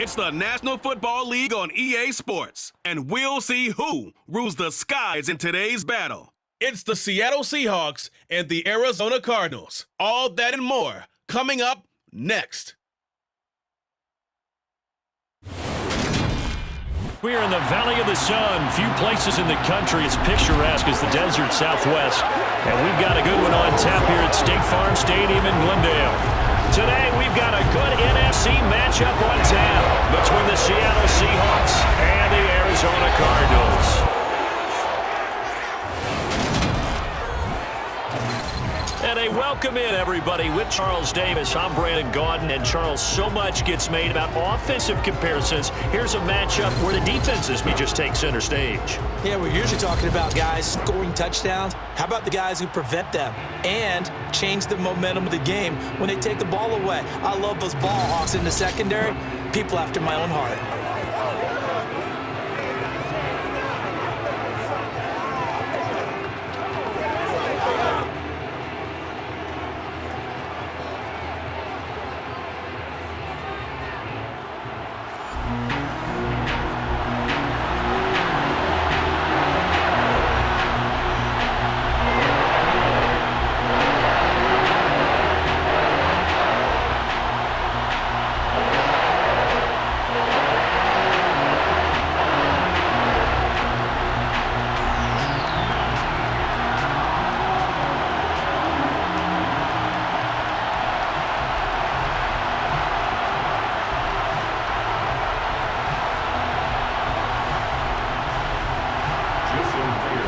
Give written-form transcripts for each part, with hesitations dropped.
It's the National Football League on EA Sports, and we'll see who rules the skies in today's battle. It's the Seattle Seahawks and the Arizona Cardinals. All that and more coming up next. We are in the Valley of the Sun. Few places in the country as picturesque as the desert Southwest. And we've got a good one on tap here at State Farm Stadium in Glendale. Today, we've got a good NFC matchup on tap between the Seattle Seahawks and the Arizona Cardinals. And a welcome in, everybody, with Charles Davis. I'm Brandon Gaudin, and Charles, so much gets made about offensive comparisons. Here's a matchup where the defenses may just take center stage. Yeah, we're usually talking about guys scoring touchdowns. How about the guys who prevent them and change the momentum of the game when they take the ball away? I love those ball hawks in the secondary. People after my own heart.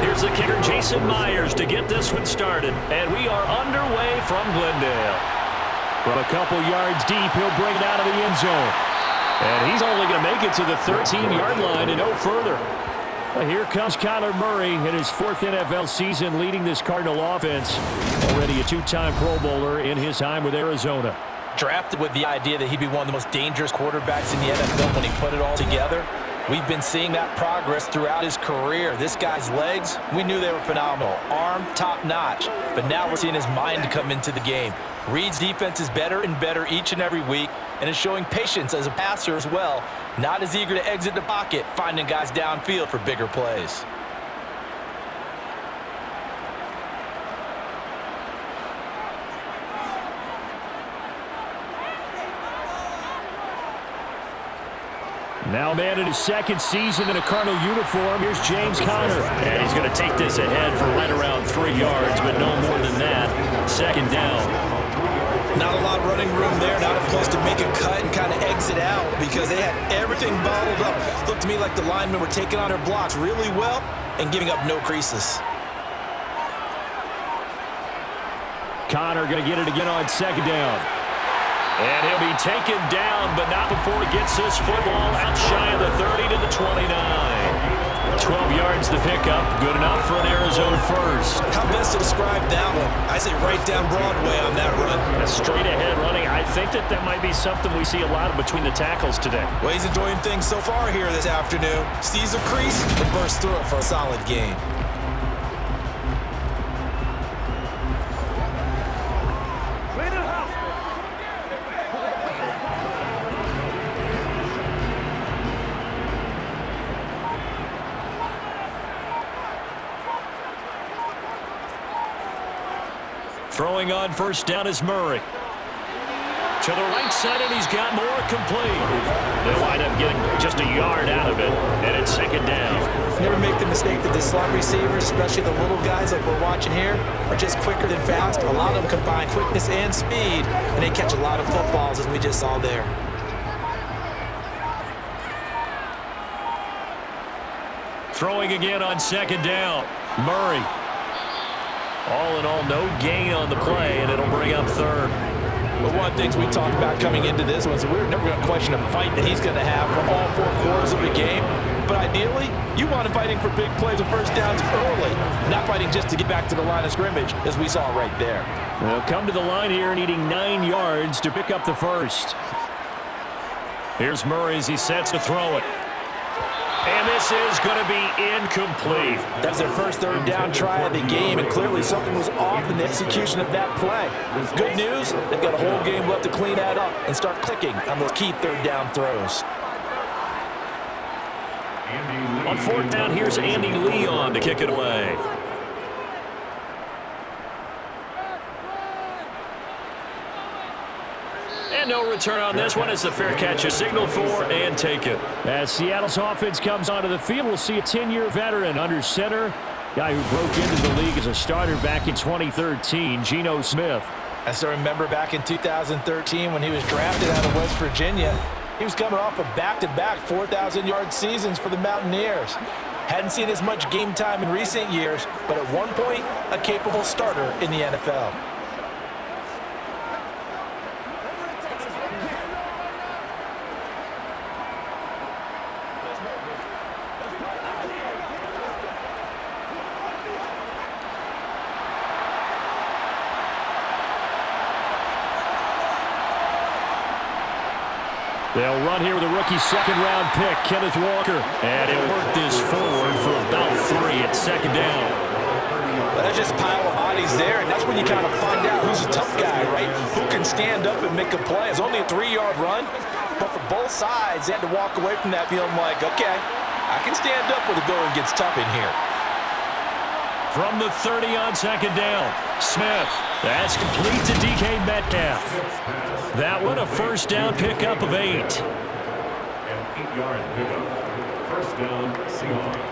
Here's the kicker, Jason Myers, to get this one started. And we are underway from Glendale. From a couple yards deep, he'll bring it out of the end zone. And he's only going to make it to the 13-yard line and no further. Well, here comes Kyler Murray in his fourth NFL season leading this Cardinal offense. Already a two-time Pro Bowler in his time with Arizona. Drafted with the idea that he'd be one of the most dangerous quarterbacks in the NFL when he put it all together. We've been seeing that progress throughout his career. This guy's legs, we knew they were phenomenal. Arm, top-notch. But now we're seeing his mind come into the game. Reed's defense is better and better each and every week, and is showing patience as a passer as well. Not as eager to exit the pocket, finding guys downfield for bigger plays. Now man in his second season in a Cardinal uniform. Here's James Conner. And he's going to take this ahead for right around 3 yards, but no more than that. Second down. Not a lot of running room there. Not a place to make a cut and kind of exit out because they had everything bottled up. Looked to me like the linemen were taking on their blocks really well and giving up no creases. Conner going to get it again on second down. And he'll be taken down, but not before he gets this football out shy of the 30 to the 29. 12 yards to pick up. Good enough for an Arizona first. How best to describe that one? I say right down Broadway on that run. A straight ahead running. I think that might be something we see a lot of between the tackles today. Well, he's enjoying things so far here this afternoon. Sees a crease and bursts through it for a solid gain. Throwing on first down is Murray. To the right side, and he's got more complete. They'll wind up getting just a yard out of it, and it's second down. Never make the mistake that the slot receivers, especially the little guys like we're watching here, are just quicker than fast. A lot of them combine quickness and speed, and they catch a lot of footballs, as we just saw there. Throwing again on second down. Murray. All in all, no gain on the play, and it'll bring up third. But one of the things we talked about coming into this was we're never going to question a fight that he's going to have for all 4 quarters of the game. But ideally, you want him fighting for big plays and first downs early, not fighting just to get back to the line of scrimmage, as we saw right there. They'll come to the line here needing 9 yards to pick up the first. Here's Murray as he sets to throw it. And this is going to be incomplete. That was their first third down try of the game, and clearly something was off in the execution of that play. Good news, they've got a whole game left to clean that up and start clicking on those key third down throws. On fourth down, here's Andy Leon to kick it away. And no return on this one as the fair catch is signaled for and taken. As Seattle's offense comes onto the field, we'll see a 10-year veteran under center. Guy who broke into the league as a starter back in 2013, Geno Smith. I still remember back in 2013 when he was drafted out of West Virginia. He was coming off of back-to-back 4,000-yard seasons for the Mountaineers. Hadn't seen as much game time in recent years, but at one point, a capable starter in the NFL. They'll run here with a rookie second-round pick, Kenneth Walker. And he'll work this forward for about 3 at second down. But that's just a pile of bodies there, and that's when you kind of find out who's a tough guy, right? Who can stand up and make a play. It's only a 3-yard run, but for both sides, they had to walk away from that feeling like, okay, I can stand up when the going gets tough in here. From the 30 on second down, Smith. That's complete to DK Metcalf. That one a first down pickup of 8. An 8-yard pickup. First down, Seahawks.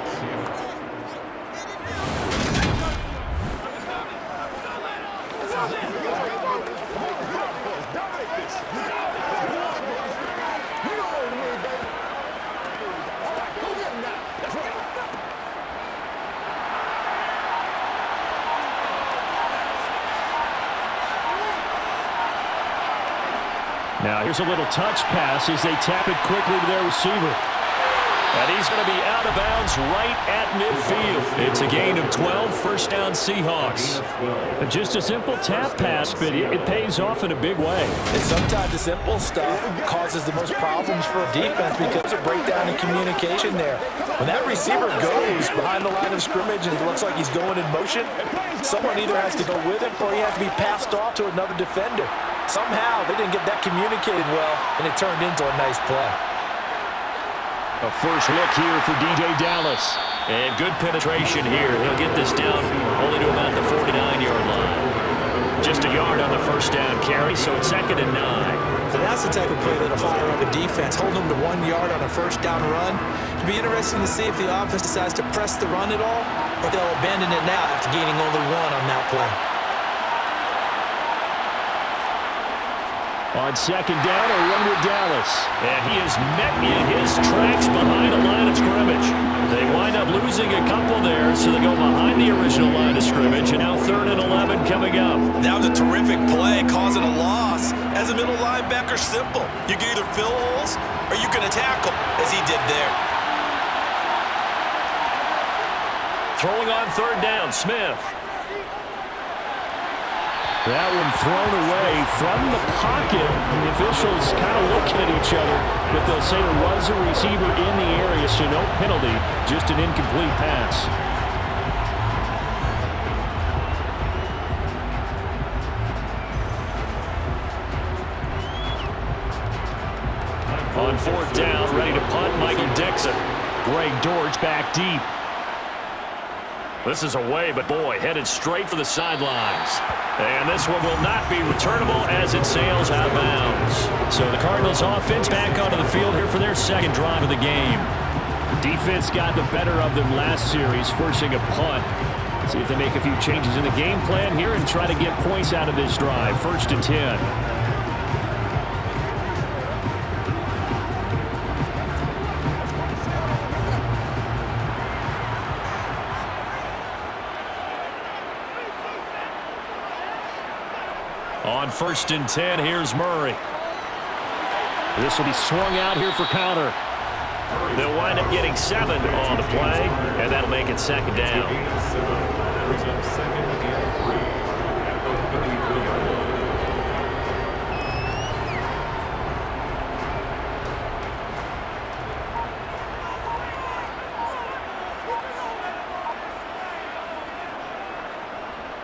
Now here's a little touch pass as they tap it quickly to their receiver. And he's going to be out of bounds right at midfield. It's a gain of 12, first down Seahawks. Just a simple tap pass, but it pays off in a big way. And sometimes the simple stuff causes the most problems for a defense because of breakdown in communication there. When that receiver goes behind the line of scrimmage and it looks like he's going in motion, someone either has to go with him or he has to be passed off to another defender. Somehow they didn't get that communicated well, and it turned into a nice play. A first look here for DJ Dallas. And good penetration here. He'll get this down only to about the 49-yard line. Just a yard on the first down carry, so it's 2nd and 9. So that's the type of play that'll fire up a defense. Hold them to 1 yard on a first down run. It'll be interesting to see if the offense decides to press the run at all, or they'll abandon it now after gaining only 1 on that play. On second down, a run with Dallas. And he is met in his tracks behind the line of scrimmage. They wind up losing a couple there, so they go behind the original line of scrimmage, and now 3rd and 11 coming up. That was a terrific play, causing a loss. As a middle linebacker, simple. You can either fill holes or you can tackle, as he did there. Throwing on 3rd down, Smith. That one thrown away from the pocket. The officials kind of looking at each other, but they'll say there was a receiver in the area, so no penalty, just an incomplete pass. On 4th down, ready to punt, Michael Dixon. Greg Dortch back deep. This is away, but boy, headed straight for the sidelines. And this one will not be returnable as it sails out of bounds. So the Cardinals offense back onto the field here for their 2nd drive of the game. Defense got the better of them last series, forcing a punt. See if they make a few changes in the game plan here and try to get points out of this drive. 1st and 10. On 1st and 10, here's Murray. This will be swung out here for counter. They'll wind up getting 7 on the play, and that'll make it 2nd down.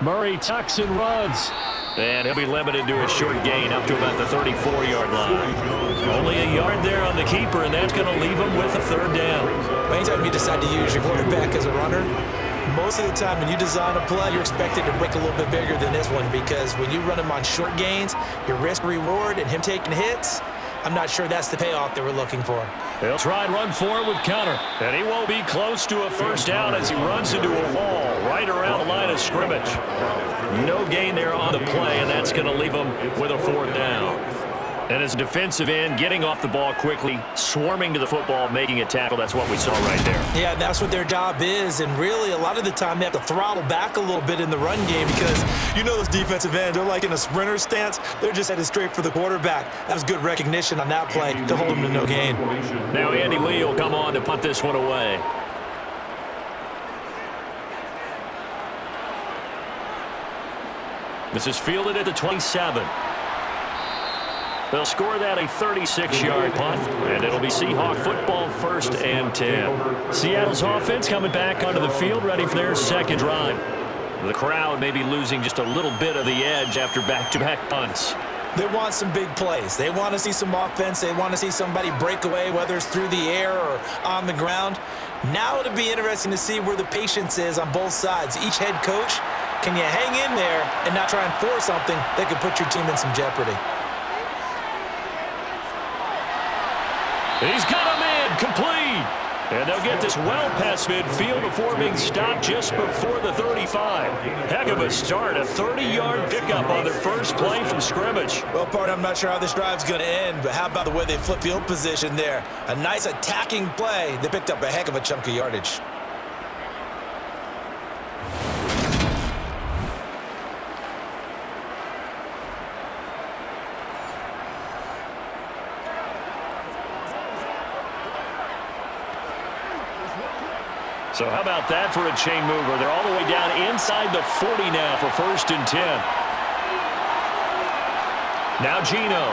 Murray tucks and runs. And he'll be limited to a short gain up to about the 34-yard line. Only a yard there on the keeper, and that's going to leave him with a third down. Anytime you decide to use your quarterback as a runner, most of the time when you design a play, you're expected to break a little bit bigger than this one, because when you run him on short gains, your risk-reward and him taking hits, I'm not sure that's the payoff that we're looking for. He'll try and run forward with counter. And he won't be close to a first down as he runs into a wall right around the line of scrimmage. No gain there on the play, and that's going to leave him with a fourth down. And as a defensive end, getting off the ball quickly, swarming to the football, making a tackle, that's what we saw right there. Yeah, that's what their job is, and really a lot of the time they have to throttle back a little bit in the run game, because you know those defensive ends, they're like in a sprinter stance. They're just headed straight for the quarterback. That was good recognition on that play to hold him to no gain. Now Andy Lee will come on to punt this one away. This is fielded at the 27. They'll score that a 36-yard punt, and it'll be Seahawk football, 1st and 10. Seattle's offense coming back onto the field, ready for their second drive. The crowd may be losing just a little bit of the edge after back-to-back punts. They want some big plays. They want to see some offense. They want to see somebody break away, whether it's through the air or on the ground. Now it'll be interesting to see where the patience is on both sides. Each head coach, can you hang in there and not try and force something that could put your team in some jeopardy? He's got a man complete. And they'll get this well past midfield before being stopped just before the 35. Heck of a start, a 30-yard pickup on their first play from scrimmage. Well, partner, I'm not sure how this drive's going to end, but how about the way they flip field position there? A nice attacking play. They picked up a heck of a chunk of yardage. So how about that for a chain mover? They're all the way down inside the 40 now for 1st and 10. Now Geno.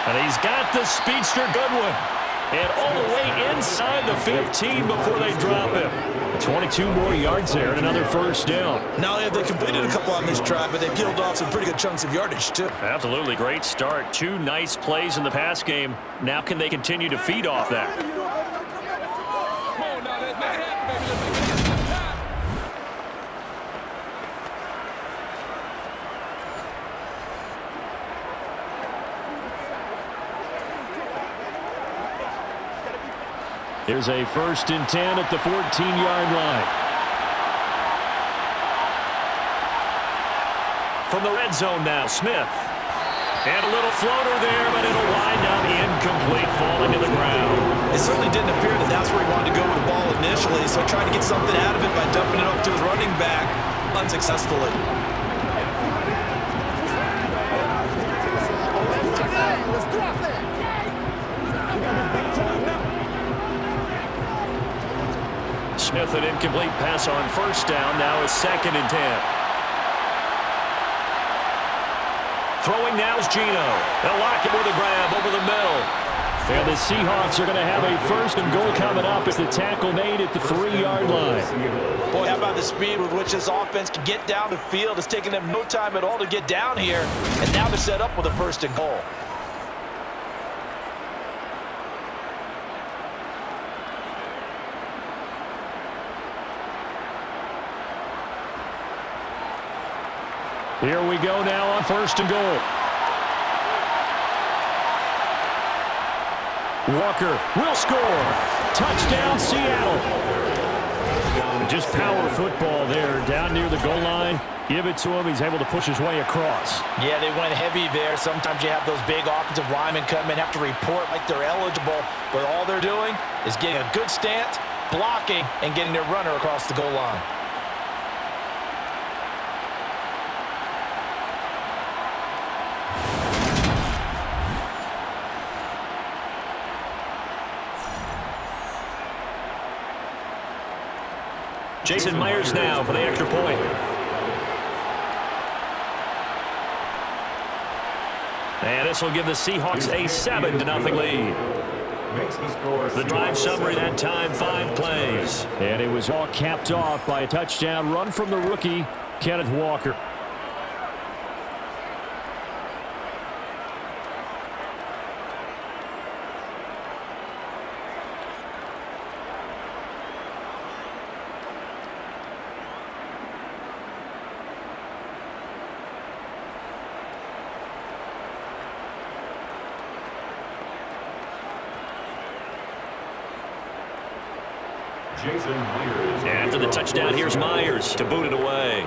And he's got the speedster Goodwin. And all the way inside the 15 before they drop him. 22 more yards there and another first down. Not only have they completed a couple on this drive, but they peeled off some pretty good chunks of yardage, too. Absolutely great start. 2 nice plays in the pass game. Now can they continue to feed off that? Here's a 1st and 10 at the 14-yard line. From the red zone now, Smith. And a little floater there, but it'll wind up incomplete, falling to the ground. It certainly didn't appear that that's where he wanted to go with the ball initially, so trying to get something out of it by dumping it off to his running back unsuccessfully. Smith, an incomplete pass on first down. Now is 2nd and 10. Throwing now is Geno. They'll lock him with a grab over the middle. And the Seahawks are going to have a 1st and goal coming up as the tackle made at the 3-yard line. Boy, how about the speed with which this offense can get down the field? It's taken them no time at all to get down here. And now they're set up with a 1st and goal. Here we go now on 1st and goal. Walker will score. Touchdown, Seattle. Just power football there down near the goal line. Give it to him. He's able to push his way across. Yeah, they went heavy there. Sometimes you have those big offensive linemen come in, have to report like they're eligible, but all they're doing is getting a good stance, blocking, and getting their runner across the goal line. Jason Myers now for the extra point. And this will give the Seahawks a 7-0 lead. makes the score. The drive summary that time, 5 plays. And it was all capped off by a touchdown run from the rookie, Kenneth Walker. After the touchdown, here's Myers to boot it away.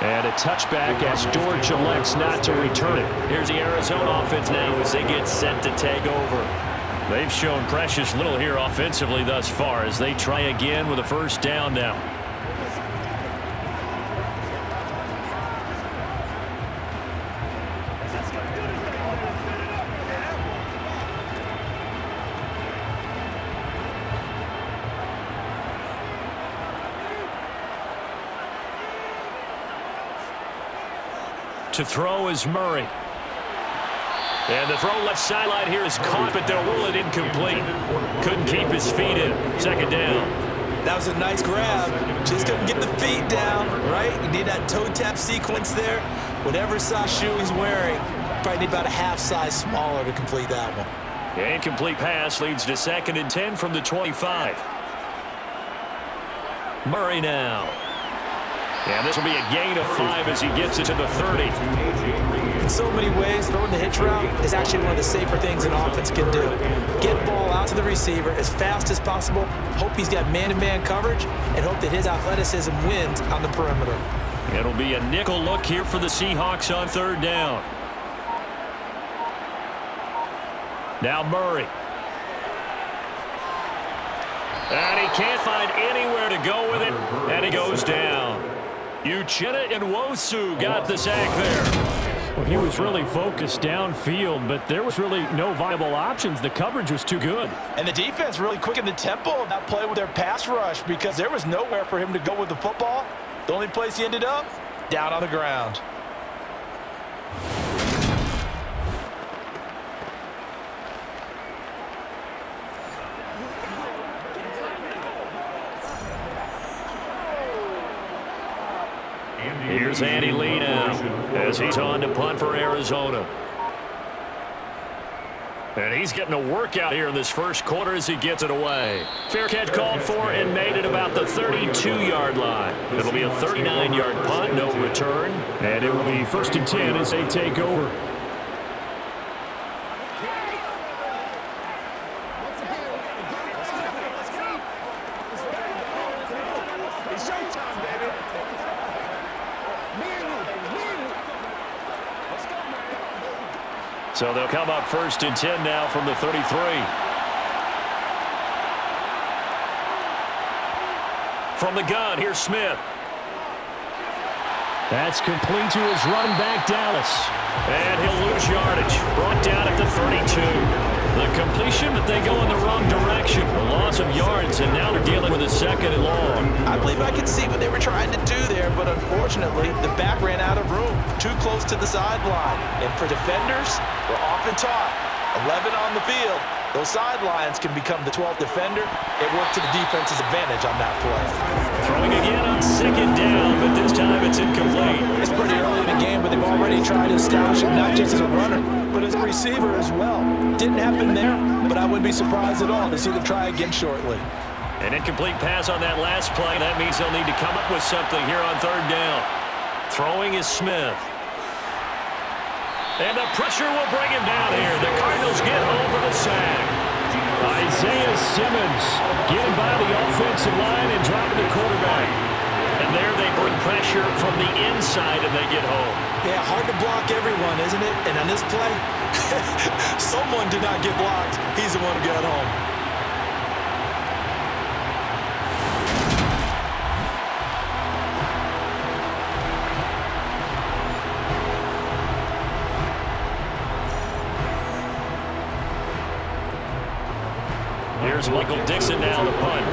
And a touchback as George elects not to return it. Here's the Arizona offense now as they get set to take over. They've shown precious little here offensively thus far as they try again with a first down now. To throw is Murray. And the throw left sideline here is caught, but they'll rule it incomplete. Couldn't keep his feet in. Second down. That was a nice grab. Just couldn't get the feet down, right? You need that toe tap sequence there. Whatever size shoe he's wearing, probably need about a half size smaller to complete that one. The incomplete pass leads to 2nd and 10 from the 25. Murray now. And this will be a gain of 5 as he gets it to the 30. In so many ways, throwing the hitch route is actually one of the safer things an offense can do. Get the ball out to the receiver as fast as possible, hope he's got man-to-man coverage, and hope that his athleticism wins on the perimeter. It'll be a nickel look here for the Seahawks on 3rd down. Now Murray. And he can't find anywhere to go with it, and he goes down. Uchenna and Nwosu got the sack there. Well, he was really focused downfield, but there was really no viable options. The coverage was too good. And the defense really quickened the tempo of that play with their pass rush because there was nowhere for him to go with the football. The only place he ended up, down on the ground. Here's Andy Lee now as he's on to punt for Arizona. And he's getting a workout here in this first quarter as he gets it away. Fair catch called for and made it about the 32-yard line. It'll be a 39-yard punt, no return. And it will be 1st and 10 as they take over. So they'll come up 1st and 10 now from the 33. From the gun, here's Smith. That's complete to his running back, Dallas. And he'll lose yardage. Brought down at the 32. The completion, but they go in the wrong direction. A loss of yards, and now they're dealing with a 2nd and long. I believe I can see what they were trying to do there, but unfortunately, the back ran out of room. Too close to the sideline. And for defenders, we're often taught, 11 on the field, those sidelines can become the 12th defender. It worked to the defense's advantage on that play. Throwing again on 2nd down, but this time it's incomplete. It's pretty early in the game, but they've already tried to establish him not just as a runner, but as a receiver as well. Didn't happen there, but I wouldn't be surprised at all to see them try again shortly. An incomplete pass on that last play. That means they'll need to come up with something here on 3rd down. Throwing is Smith. And the pressure will bring him down here. The Cardinals get home for the sack. Isaiah Simmons getting by the offensive line and dropping the quarterback. And there they bring pressure from the inside and they get home. Yeah, hard to block everyone, isn't it? And on this play, someone did not get blocked. He's the one who got home. Here's Michael Dixon now to punt.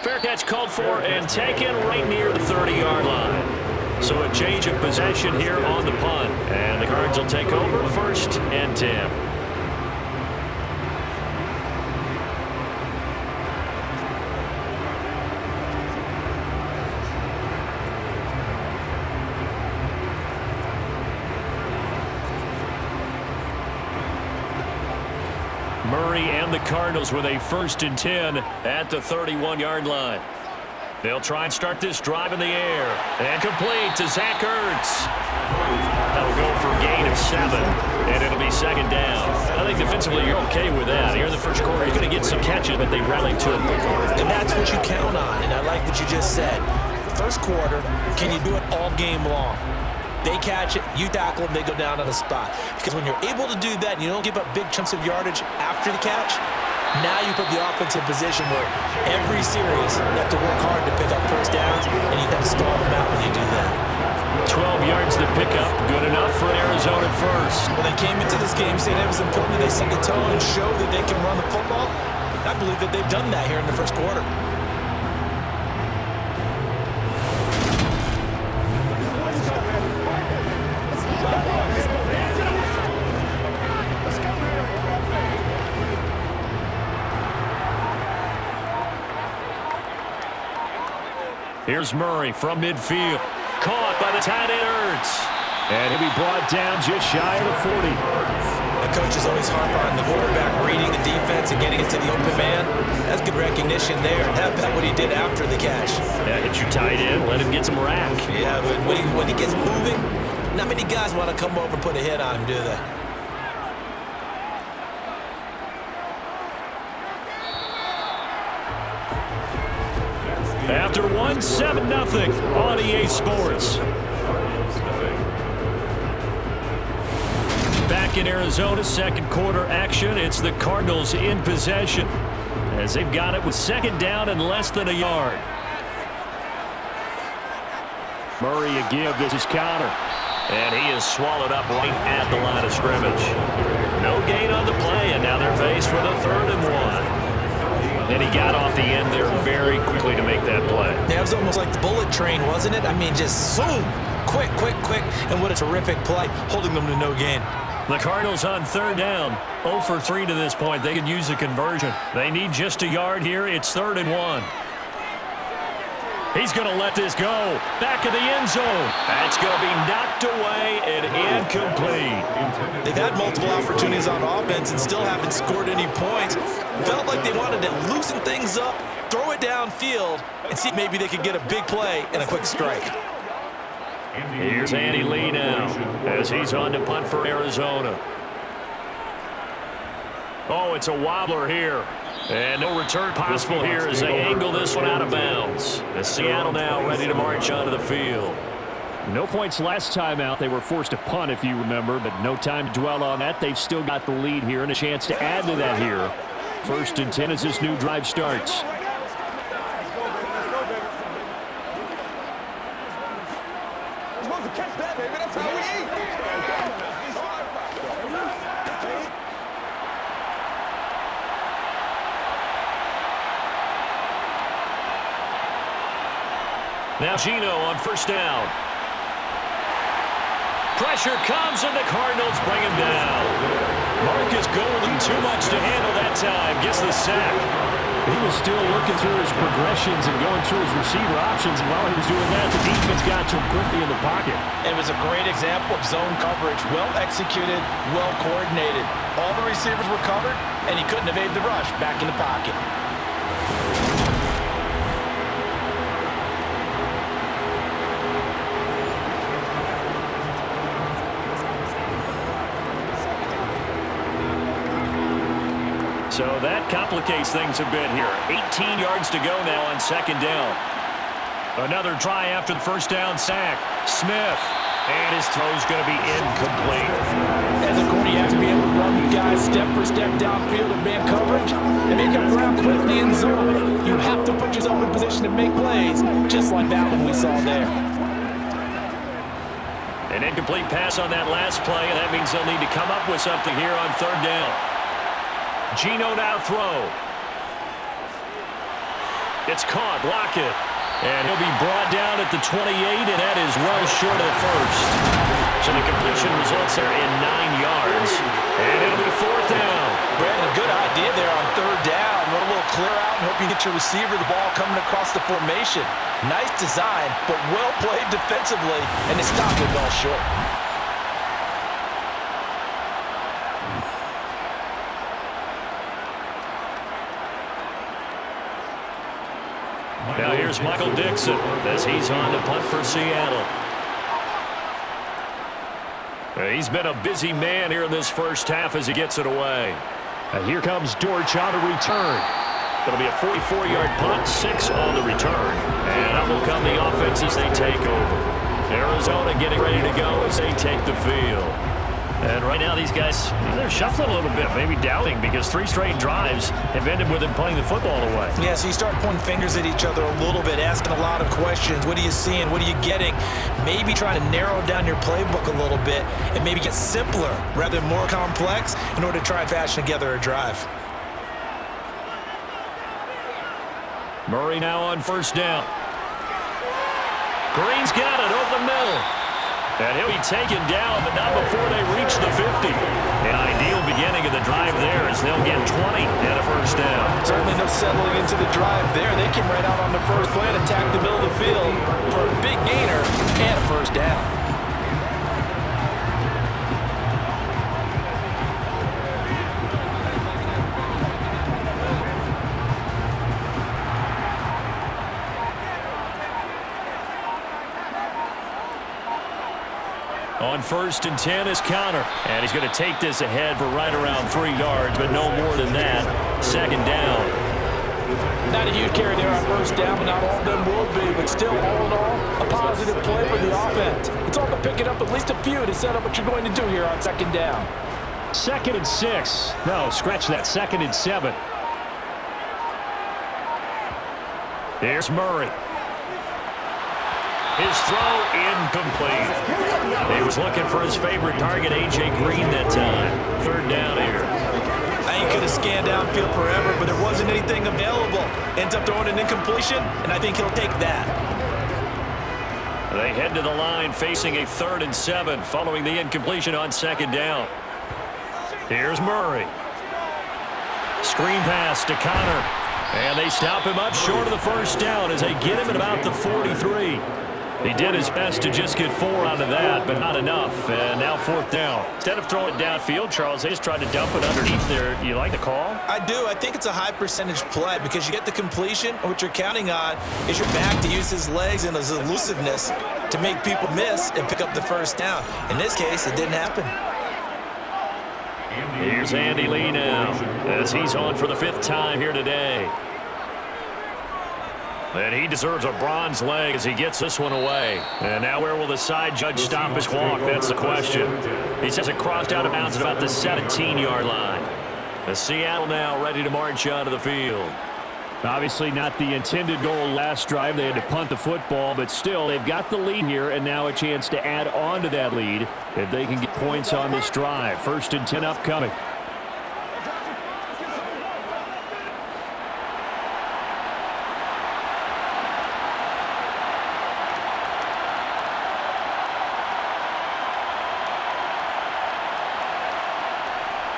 Fair catch called for and taken right near the 30-yard line. So a change of possession here on the punt. And the Cards will take over 1st and 10. Murray and the Cardinals with a 1st and 10 at the 31-yard line. They'll try and start this drive in the air. And complete to Zach Ertz. That'll go for a gain of 7, and it'll be 2nd down. I think defensively you're okay with that. Here in the first quarter, you're going to get some catches, but they rallied to it. And that's what you count on, and I like what you just said. First quarter, can you do it all game long? They catch it, you tackle them, they go down on the spot. Because when you're able to do that and you don't give up big chunks of yardage after the catch, now you put the offense in position where every series you have to work hard to pick up first downs, and you have to stall them out when you do that. 12 yards to pick up, good enough for Arizona first. When they came into this game saying it was important that they set the tone and show that they can run the football, I believe that they've done that here in the first quarter. Here's Murray from midfield. Caught by the tight end Ertz. And he'll be brought down just shy of the 40. The coaches always harp on the quarterback reading the defense and getting it to the open man. That's good recognition there. That's what he did after the catch. Yeah, hit your tight end, let him get some rack. Yeah, but when he gets moving, not many guys want to come over and put a hit on him, do they? After 7-0 on EA Sports. Back in Arizona, second quarter action. It's the Cardinals in possession as they've got it with 2nd down and less than a yard. Murray a give. This is counter. And he is swallowed up right at the line of scrimmage. No gain on the play, and now they're faced with a 3rd and 1. And he got off the end there very quickly to make that play. Yeah, it was almost like the bullet train, wasn't it? I mean, just zoom, quick, and what a terrific play, holding them to no gain. The Cardinals on 3rd down, 0 for 3 to this point. They could use a conversion. They need just a yard here. It's 3rd and 1. He's going to let this go. Back of the end zone. That's going to be knocked away and incomplete. They've had multiple opportunities on offense and still haven't scored any points. Felt like they wanted to loosen things up, throw it downfield, and see if maybe they could get a big play and a quick strike. Here's Andy Lee now as he's on to punt for Arizona. Oh, it's a wobbler here. And no return possible here as they angle this one out of bounds. As Seattle now ready to march onto the field. No points last time out. They were forced to punt, if you remember, but no time to dwell on that. They've still got the lead here and a chance to add to that here. 1st and 10 as this new drive starts. Now Gino on 1st down. Pressure comes and the Cardinals bring him down. Marcus Golden too much to handle that time. Gets the sack. He was still looking through his progressions and going through his receiver options. And while he was doing that, the defense got to him quickly in the pocket. It was a great example of zone coverage. Well executed, well coordinated. All the receivers were covered, and he couldn't evade the rush back in the pocket. So that complicates things a bit here. 18 yards to go now on 2nd down. Another try after the 1st down sack. Smith. And his throw's going to be incomplete. As a corner, you have to be able to run the guys step for step downfield in man coverage and make up ground quickly in zone. You have to put yourself in position to make plays, just like that one we saw there. An incomplete pass on that last play, and that means they'll need to come up with something here on 3rd down. Gino now throw. It's caught. Lockett. And he'll be brought down at the 28, and that is well short of the first. So the completion results there in 9 yards. And it'll be 4th down. Brandon, a good idea there on 3rd down. Run a little clear out and hope you get your receiver the ball coming across the formation. Nice design, but well played defensively, and they stopped it well short. Now here's Michael Dixon as he's on to punt for Seattle. He's been a busy man here in this first half as he gets it away. And here comes Dortch on to return. It'll be a 44-yard punt, 6 on the return. And up will come the offense as they take over. Arizona getting ready to go as they take the field. And right now these guys, they're shuffling a little bit, maybe doubting, because 3 straight drives have ended with them putting the football away. Yeah, so you start pointing fingers at each other a little bit, asking a lot of questions. What are you seeing? What are you getting? Maybe trying to narrow down your playbook a little bit and maybe get simpler rather than more complex in order to try and fashion together a drive. Murray now on 1st down. Green's got it over the middle. And he'll be taken down, but not before they reach the 50. An ideal beginning of the drive there as they'll get 20 and a 1st down. Certainly no settling into the drive there. They came right out on the first play and attack the middle of the field for a big gainer and a 1st down. On 1st and 10 is Connor. And he's going to take this ahead for right around 3 yards, but no more than that. 2nd down. Not a huge carry there on 1st down, but not all of them will be. But still, all in all, a positive play for the offense. It's all about picking up at least a few to set up what you're going to do here on 2nd down. 2nd and 6. No, scratch that. 2nd and 7. Here's Murray. His throw incomplete. He was looking for his favorite target, A.J. Green, that time. 3rd down here. I think he could have scanned downfield forever, but there wasn't anything available. Ends up throwing an incompletion, and I think he'll take that. They head to the line facing a 3rd and 7 following the incompletion on 2nd down. Here's Murray. Screen pass to Connor. And they stop him up short of the 1st down as they get him at about the 43. He did his best to just get 4 out of that, but not enough. And now 4th down. Instead of throwing it downfield, Charles, they just tried to dump it underneath there. You like the call? I do. I think it's a high percentage play because you get the completion, and what you're counting on is your back to use his legs and his elusiveness to make people miss and pick up the 1st down. In this case, it didn't happen. Here's Andy Lee now as he's on for the 5th time here today. And he deserves a bronze leg as he gets this one away. And now where will the side judge stop his walk? That's the question. He says it crossed out of bounds at about the 17-yard line. The Seattle now ready to march onto the field. Obviously not the intended goal last drive. They had to punt the football, but still they've got the lead here and now a chance to add on to that lead if they can get points on this drive. 1st and 10 upcoming.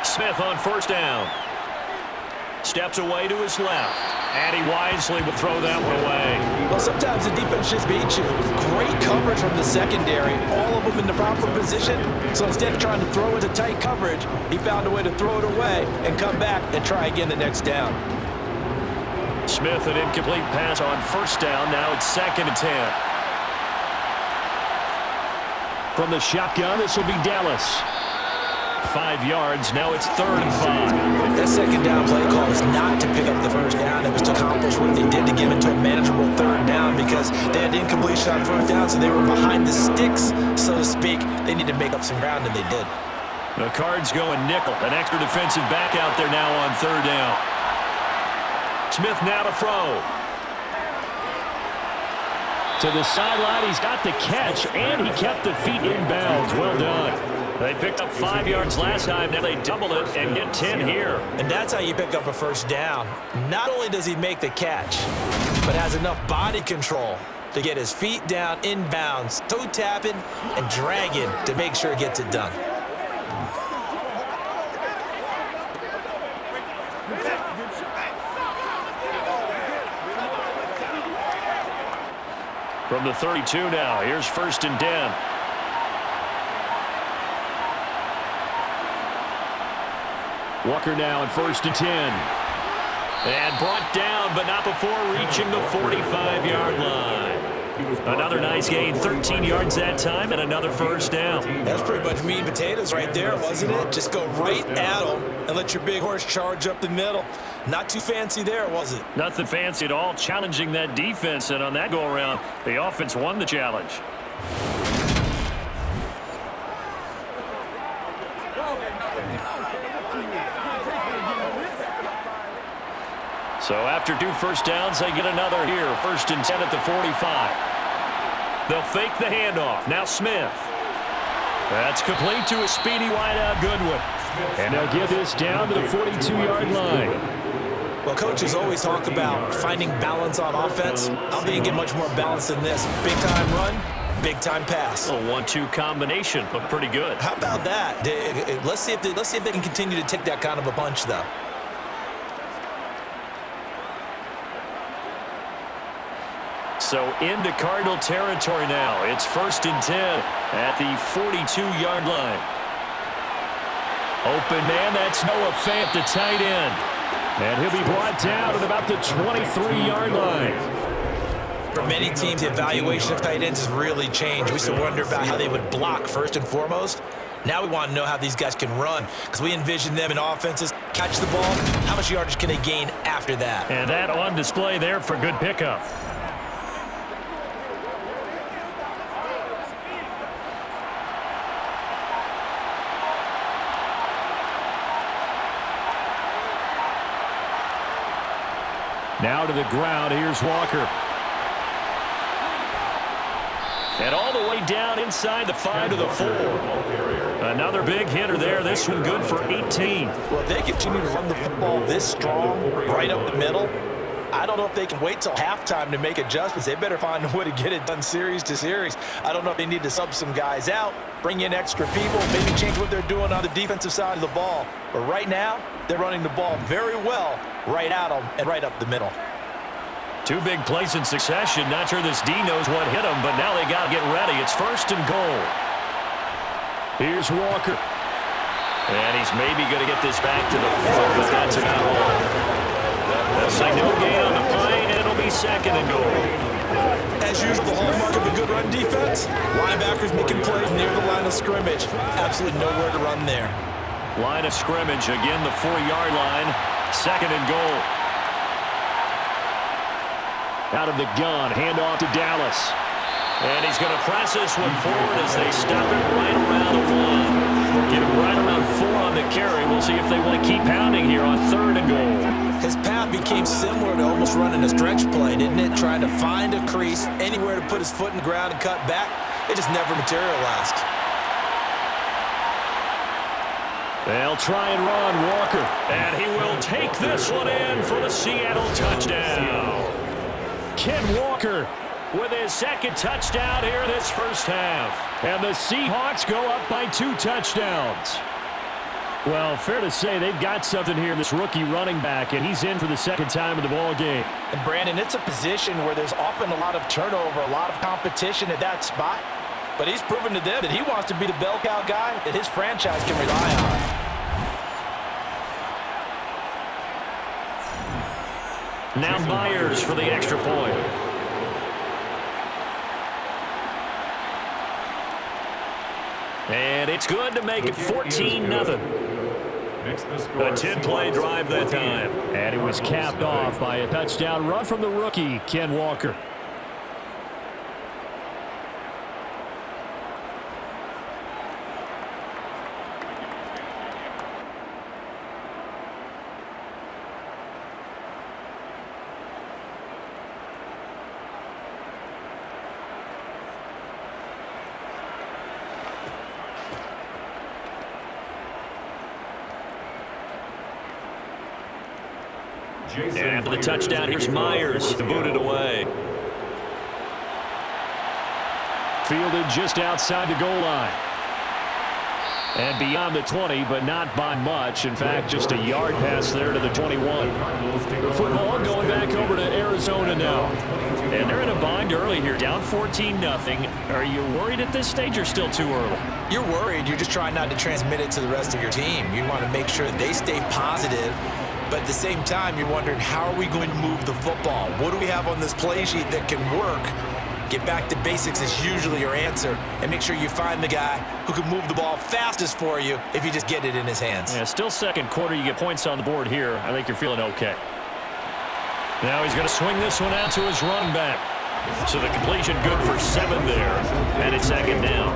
Smith on 1st down. Steps away to his left. And he wisely will throw that one away. Well, sometimes the defense just beats you. Great coverage from the secondary. All of them in the proper position. So instead of trying to throw into tight coverage, he found a way to throw it away and come back and try again the next down. Smith, an incomplete pass on 1st down. Now it's 2nd and 10. From the shotgun, this will be Dallas. 5 yards. Now it's 3rd and 5. That 2nd down play call was not to pick up the 1st down. It was to accomplish what they did to get into a manageable 3rd down because they had incompletion on 1st down, so they were behind the sticks, so to speak. They needed to make up some ground, and they did. The Cards going nickel. An extra defensive back out there now on 3rd down. Smith now to throw. To the sideline, he's got the catch, and he kept the feet in bounds. Well done. They picked up 5 yards last time. Now they double it and get 10 here. And that's how you pick up a 1st down. Not only does he make the catch, but has enough body control to get his feet down inbounds, toe tapping and dragging to make sure he gets it done. From the 32 now, here's 1st and 10. Walker now at 1st and 10. And brought down, but not before reaching the 45-yard line. Another nice gain, 13 yards that time, and another 1st down. That's pretty much meat and potatoes right there, wasn't it? Just go right at them and let your big horse charge up the middle. Not too fancy there, was it? Nothing fancy at all, challenging that defense, and on that go-around, the offense won the challenge. So after 2 first downs, they get another here. 1st and 10 at the 45. They'll fake the handoff. Now Smith. That's complete to a speedy wideout Goodwin. And they'll get this down to the 42-yard line. Well, coaches always talk about finding balance on offense. I don't think you get much more balance than this. Big-time run, big-time pass. A 1-2 combination, but pretty good. How about that? Let's see if they can continue to take that kind of a punch, though. So into Cardinal territory now. It's 1st and 10 at the 42-yard line. Open man, that's Noah Fant, the tight end. And he'll be brought down at about the 23-yard line. For many teams, the evaluation of tight ends has really changed. We used to wonder about how they would block first and foremost. Now we want to know how these guys can run, because we envision them in offenses, catch the ball, how much yardage can they gain after that? And that on display there for good pickup. Now to the ground, here's Walker. And all the way down inside the 5 to the 4. Another big hitter there. This one good for 18. Well, if they continue to run the football this strong, right up the middle, I don't know if they can wait till halftime to make adjustments. They better find a way to get it done series to series. I don't know if they need to sub some guys out, bring in extra people, maybe change what they're doing on the defensive side of the ball. But right now, they're running the ball very well right at them and right up the middle. 2 big plays in succession. Not sure this D knows what hit him, but now they got to get ready. It's 1st and goal. Here's Walker. And he's maybe going to get this back to the 4, but that's about all. They'll say no gain on the play, and it'll be 2nd and goal. As usual, the hallmark of a good run defense, linebackers making plays near the line of scrimmage. Absolutely nowhere to run there. Line of scrimmage, again the 4-yard line. 2nd and goal. Out of the gun, handoff to Dallas. And he's going to press this one forward as they stop it right around the 1. Get him right around 4 on the carry. We'll see if they want to keep pounding here on 3rd and goal. His path became similar to almost running a stretch play, didn't it? Trying to find a crease, anywhere to put his foot in the ground and cut back. It just never materialized. They'll try and run Walker. And he will take this one in for the Seattle touchdown. Ken Walker with his 2nd touchdown here this first half. And the Seahawks go up by 2 touchdowns. Well, fair to say they've got something here, this rookie running back, and he's in for the 2nd time of the ball game. And Brandon, it's a position where there's often a lot of turnover, a lot of competition at that spot. But he's proven to them that he wants to be the bell cow guy that his franchise can rely on. Now Myers for the extra point. And it's good to make it 14-0. A 10-play drive that time. And it was capped off by a touchdown run from the rookie, Ken Walker. And after the touchdown, here's Myers to boot it away. Fielded just outside the goal line. And beyond the 20, but not by much. In fact, just a yard pass there to the 21. The football going back over to Arizona now. And they're in a bind early here, down 14-0. Are you worried at this stage or still too early? You're worried. You're just trying not to transmit it to the rest of your team. You want to make sure they stay positive. But at the same time, you're wondering, how are we going to move the football? What do we have on this play sheet that can work? Get back to basics is usually your answer. And make sure you find the guy who can move the ball fastest for you if you just get it in his hands. Yeah, still second quarter. You get points on the board here. I think you're feeling okay. Now he's going to swing this one out to his running back. So the completion good for 7 there. And it's second down.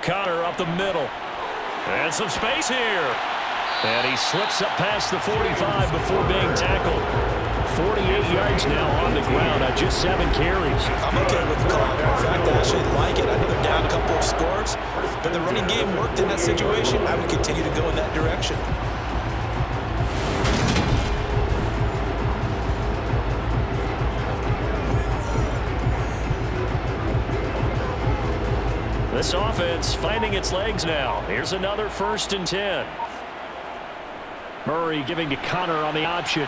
Connor up the middle. And some space here. And he slips up past the 45 before being tackled. 48 yards now on the ground on just 7 carries. I'm okay with the call there. In fact, I actually like it. I know they're down a couple of scores, but the running game worked in that situation. I would continue to go in that direction. This offense finding its legs now. Here's another 1st and 10. Murray giving to Connor on the option.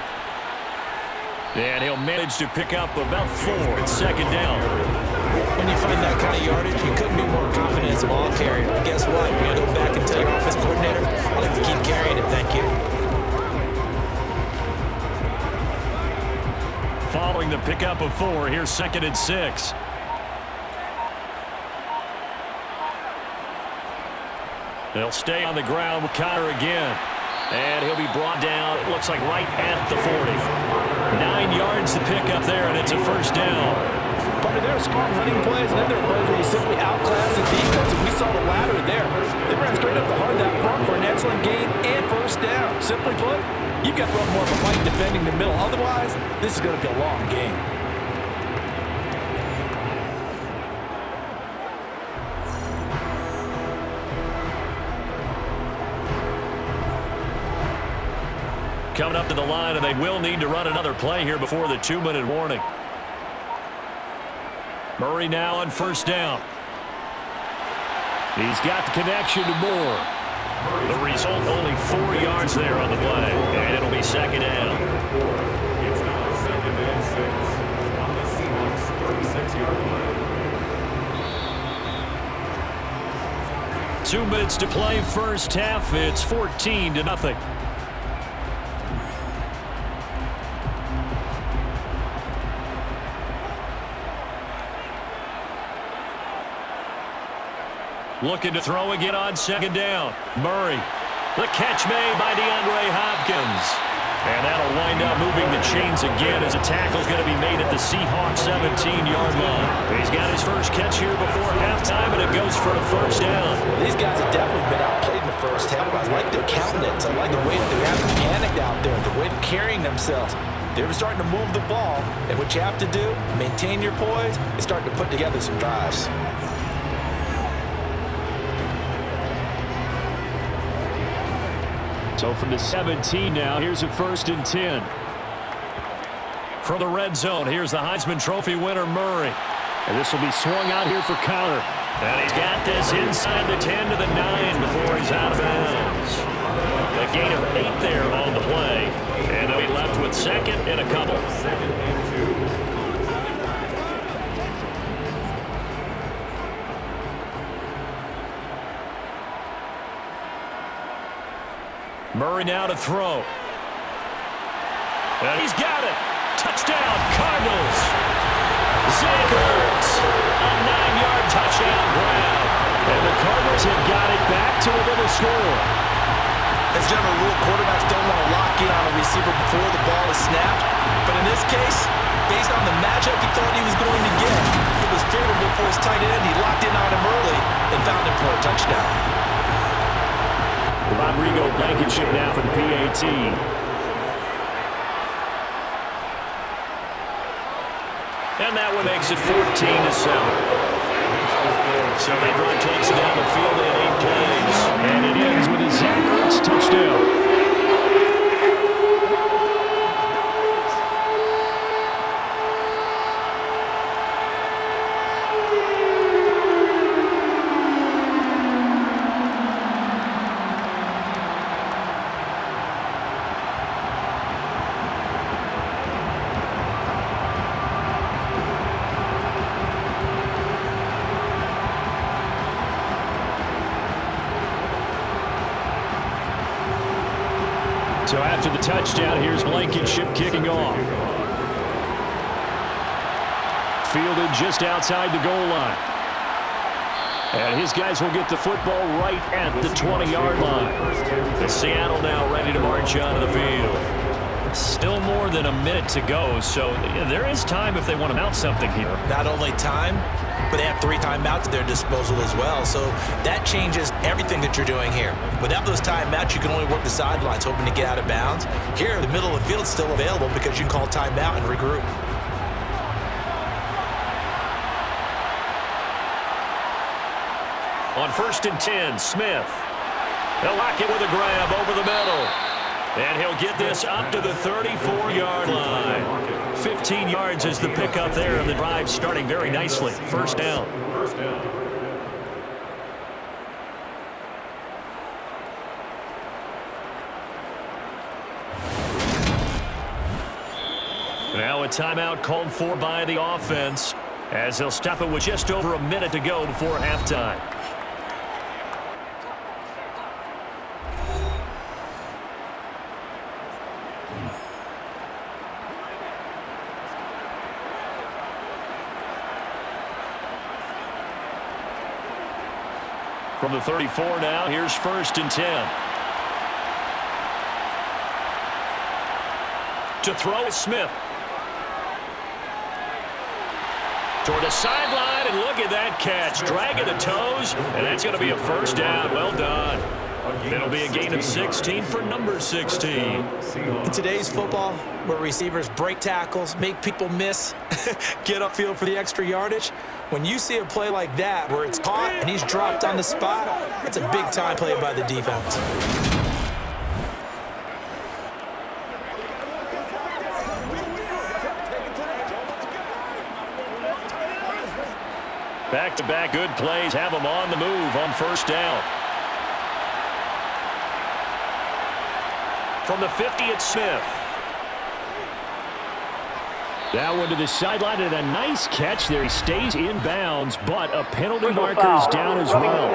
And he'll manage to pick up about 4 at second down. When you find that kind of yardage, you couldn't be more confident as a ball carrier. But guess what? You're going to go back and tell your offense coordinator, I'd like to keep carrying it, thank you. Following the pickup of 4, here's 2nd and 6. They'll stay on the ground with Connor again. And he'll be brought down, it looks like right at the 40. 9 yards to pick up there, and it's a 1st down. But there are smart running plays, and then there are plays where you simply outclass the defense, and we saw the latter there. They ran straight up the heart of that front for an excellent gain and 1st down. Simply put, you've got to run more of a fight defending the middle. Otherwise, this is going to be a long game. Coming up to the line, and they will need to run another play here before the 2-minute warning. Murray now on 1st down. He's got the connection to Moore. The result, only 4 yards there on the play, and it'll be 2nd down. It's now 2nd and 6 on the Seahawks 36-yard line. 2 minutes to play, 1st half. It's 14-0. Looking to throw again on 2nd down. Murray. The catch made by DeAndre Hopkins. And that'll wind up moving the chains again as a tackle's going to be made at the Seahawks 17-yard line. He's got his first catch here before halftime, and it goes for a 1st down. These guys have definitely been outplayed in the 1st half. I like their countenance. I like the way that they haven't panicked out there, the way they're carrying themselves. They're starting to move the ball, and what you have to do, maintain your poise, and start to put together some drives. So from the 17 now, here's a 1st and 10. From the red zone, here's the Heisman Trophy winner, Murray. And this will be swung out here for Connor. And he's got this inside the 10 to the 9 before he's out of bounds. A gain of 8 there on the play. And they'll be left with 2nd and a couple. 2nd and 2. Murray now to throw. And he's got it. Touchdown, Cardinals. Zagers. A 9-yard touchdown grab. And the Cardinals have got it back to within a score. As general rule, quarterbacks don't want to lock in on a receiver before the ball is snapped. But in this case, based on the matchup he thought he was going to get, it was favorable for his tight end. He locked in on him early and found him for a touchdown. Rodrigo Blankenship now for the PAT. And that one makes it 14-7. So they drive takes it down the field in 8 plays. And it ends with a Zach Ertz touchdown. So after the touchdown, here's Blankenship kicking off. Fielded just outside the goal line. And his guys will get the football right at the 20-yard line. And Seattle now ready to march onto the field. Still more than a minute to go, so there is time if they want to mount something here. Not only time, but they have 3 timeouts at their disposal as well. So that changes everything that you're doing here. Without those timeouts, you can only work the sidelines, hoping to get out of bounds. Here, the middle of the field is still available because you can call timeout and regroup. On 1st and 10, Smith. They'll lock it with a grab over the middle. And he'll get this up to the 34-yard line. 15 yards is the pickup there, and the drive starting very nicely. First down. Now a timeout called for by the offense, as they'll stop it with just over a minute to go before halftime. From the 34 now, here's 1st and 10. To throw is Smith. Toward the sideline, and look at that catch. Dragging the toes, and that's going to be a first down. Well done. It'll be a gain of 16 for number 16. In today's football, where receivers break tackles, make people miss, get upfield for the extra yardage, when you see a play like that where it's caught and he's dropped on the spot, it's a big-time play by the defense. Back-to-back good plays have them on the move on first down. From the 50, it's Smith. That one to the sideline, and a nice catch there. He stays in bounds, but a penalty marker is down as well.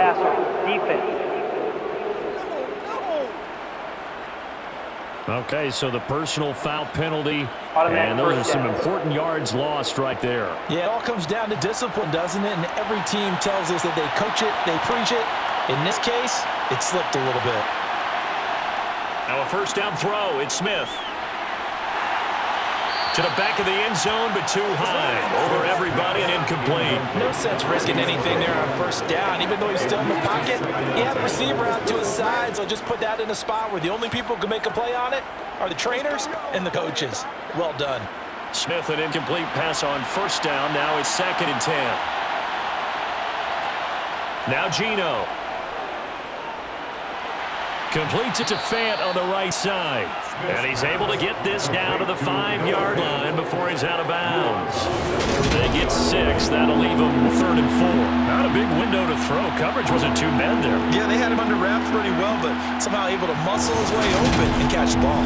Okay, so the personal foul penalty, and those are some important yards lost right there. Yeah, it all comes down to discipline, doesn't it? And every team tells us that they coach it, they preach it. In this case, it slipped a little bit. Now a first down throw, it's Smith. To the back of the end zone, but too high. Over everybody and incomplete. No sense risking anything there on first down. Even though he's still in the pocket, he had the receiver out to his side, so just put that in a spot where the only people who can make a play on it are the trainers and the coaches. Well done. Smith, an incomplete pass on first down. Now it's 2nd and 10. Now Geno. Completes it to Fant on the right side. And he's able to get this down to the 5-yard line before he's out of bounds. They get 6. That'll leave him 3rd and 4. Not a big window to throw. Coverage wasn't too bad there. Yeah, they had him under wraps pretty well, but somehow able to muscle his way open and catch the ball.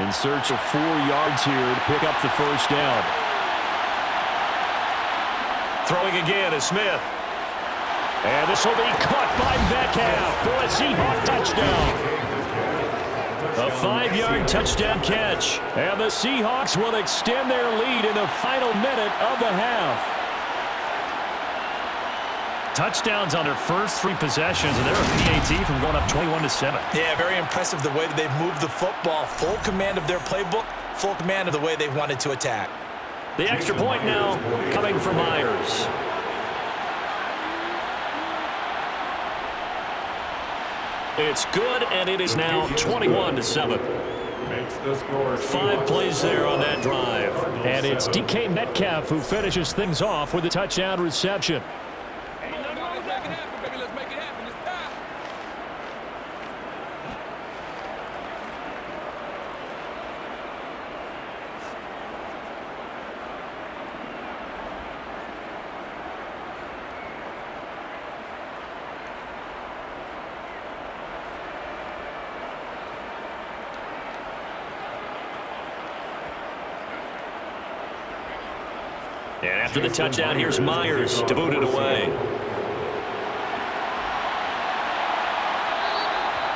In search of 4 yards here to pick up the first down. Throwing again is Smith. And this will be caught by Metcalf for a Seahawks touchdown. A 5-yard touchdown catch. And the Seahawks will extend their lead in the final minute of the half. Touchdowns on their first 3 possessions, and they're a PAT from going up 21-7. Yeah, very impressive the way that they've moved the football. Full command of their playbook, full command of the way they've wanted to attack. The extra point now coming from Myers. It's good, and it is now 21-7. Makes the score 5 plays there on that drive. And it's DK Metcalf who finishes things off with a touchdown reception. And after the touchdown, here's Myers to boot it away.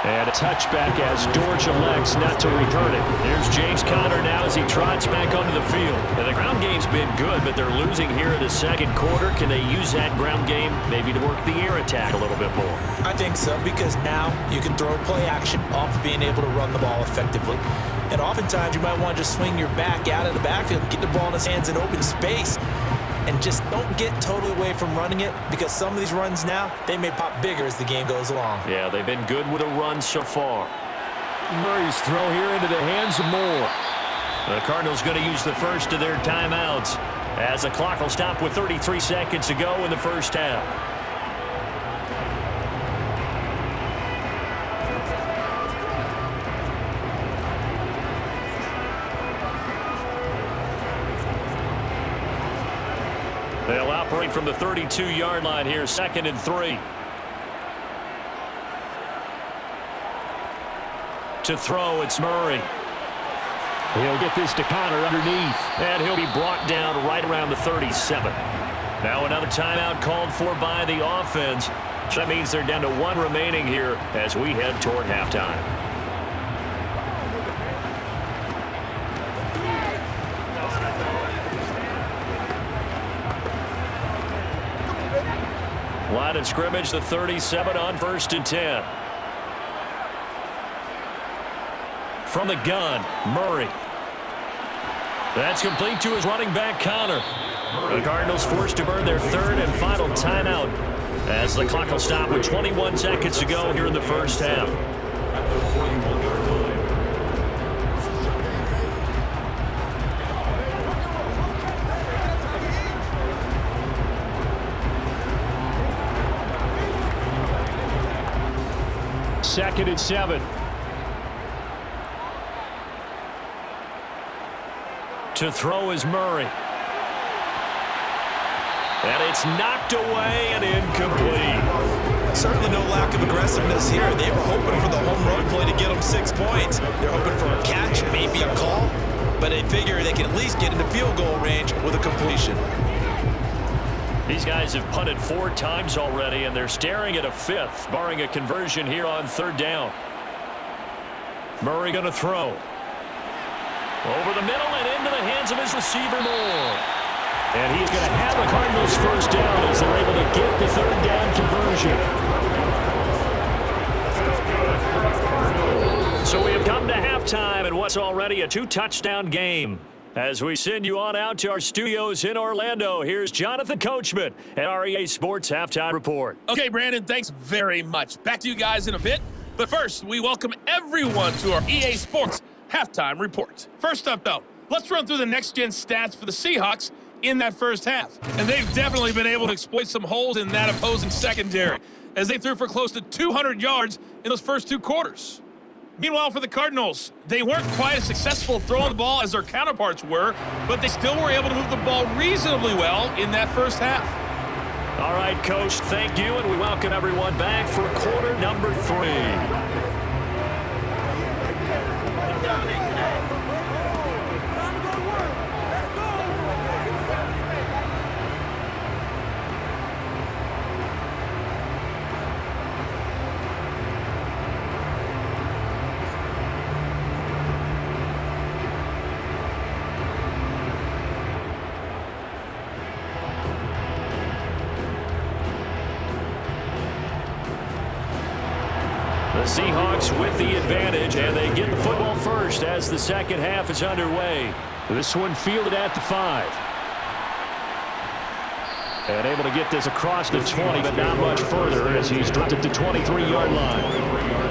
And a touchback as Dortch elects not to return it. Here's James Conner now as he trots back onto the field. And the ground game's been good, but they're losing here in the second quarter. Can they use that ground game maybe to work the air attack a little bit more? I think so, because now you can throw play action off being able to run the ball effectively. And oftentimes you might want to just swing your back out of the backfield, get the ball in his hands in open space, and just don't get totally away from running it, because some of these runs now, they may pop bigger as the game goes along. Yeah, they've been good with a run so far. Murray's throw here into the hands of Moore. The Cardinals going to use the first of their timeouts as the clock will stop with 33 seconds to go in the first half. They'll operate from the 32-yard line here, 2nd and 3. To throw, it's Murray. He'll get this to Conner underneath, and he'll be brought down right around the 37. Now another timeout called for by the offense. So that means they're down to 1 remaining here as we head toward halftime. Line of scrimmage, the 37 on 1st and 10. From the gun, Murray. That's complete to his running back, Conner. The Cardinals forced to burn their 3rd and final timeout as the clock will stop with 21 seconds to go here in the first half. Second and 7. To throw is Murray. And it's knocked away and incomplete. Certainly no lack of aggressiveness here. They were hoping for the home run play to get them 6 points. They're hoping for a catch, maybe a call, but they figure they can at least get into field goal range with a completion. These guys have punted 4 times already, and they're staring at a 5th, barring a conversion here on 3rd down. Murray going to throw. Over the middle and into the hands of his receiver, Moore. And he's going to have the Cardinals first down as they're able to get the 3rd down conversion. So we have come to halftime in what's already a 2-touchdown game. As we send you on out to our studios in Orlando, here's Jonathan Coachman at our EA Sports Halftime Report. Okay, Brandon, thanks very much. Back to you guys in a bit. But first, we welcome everyone to our EA Sports Halftime Report. First up, though, let's run through the next-gen stats for the Seahawks in that first half. And they've definitely been able to exploit some holes in that opposing secondary, as they threw for close to 200 yards in those first 2 quarters. Meanwhile, for the Cardinals, they weren't quite as successful throwing the ball as their counterparts were, but they still were able to move the ball reasonably well in that first half. All right, Coach, thank you, and we welcome everyone back for quarter number 3. The Seahawks with the advantage, and they get the football first as the second half is underway. This one fielded at the 5. And able to get this across the 20, but not much further as he's dropped it to 23-yard line.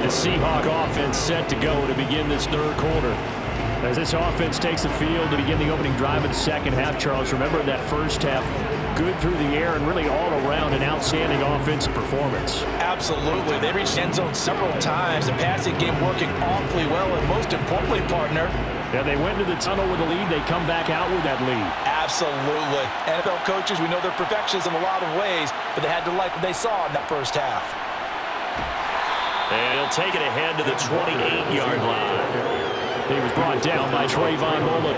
The Seahawk offense set to go to begin this third quarter. As this offense takes the field to begin the opening drive in the second half, Charles, remember that first half, good through the air and really all around an outstanding offensive performance. Absolutely. They reached end zone several times. The passing game working awfully well, and most importantly, partner, yeah, they went into the tunnel with a lead. They come back out with that lead. Absolutely. NFL coaches, we know they're perfectionists in a lot of ways, but they had to like what they saw in that first half. And he'll take it ahead to the 28-yard line. He was brought down by Trayvon Mullen.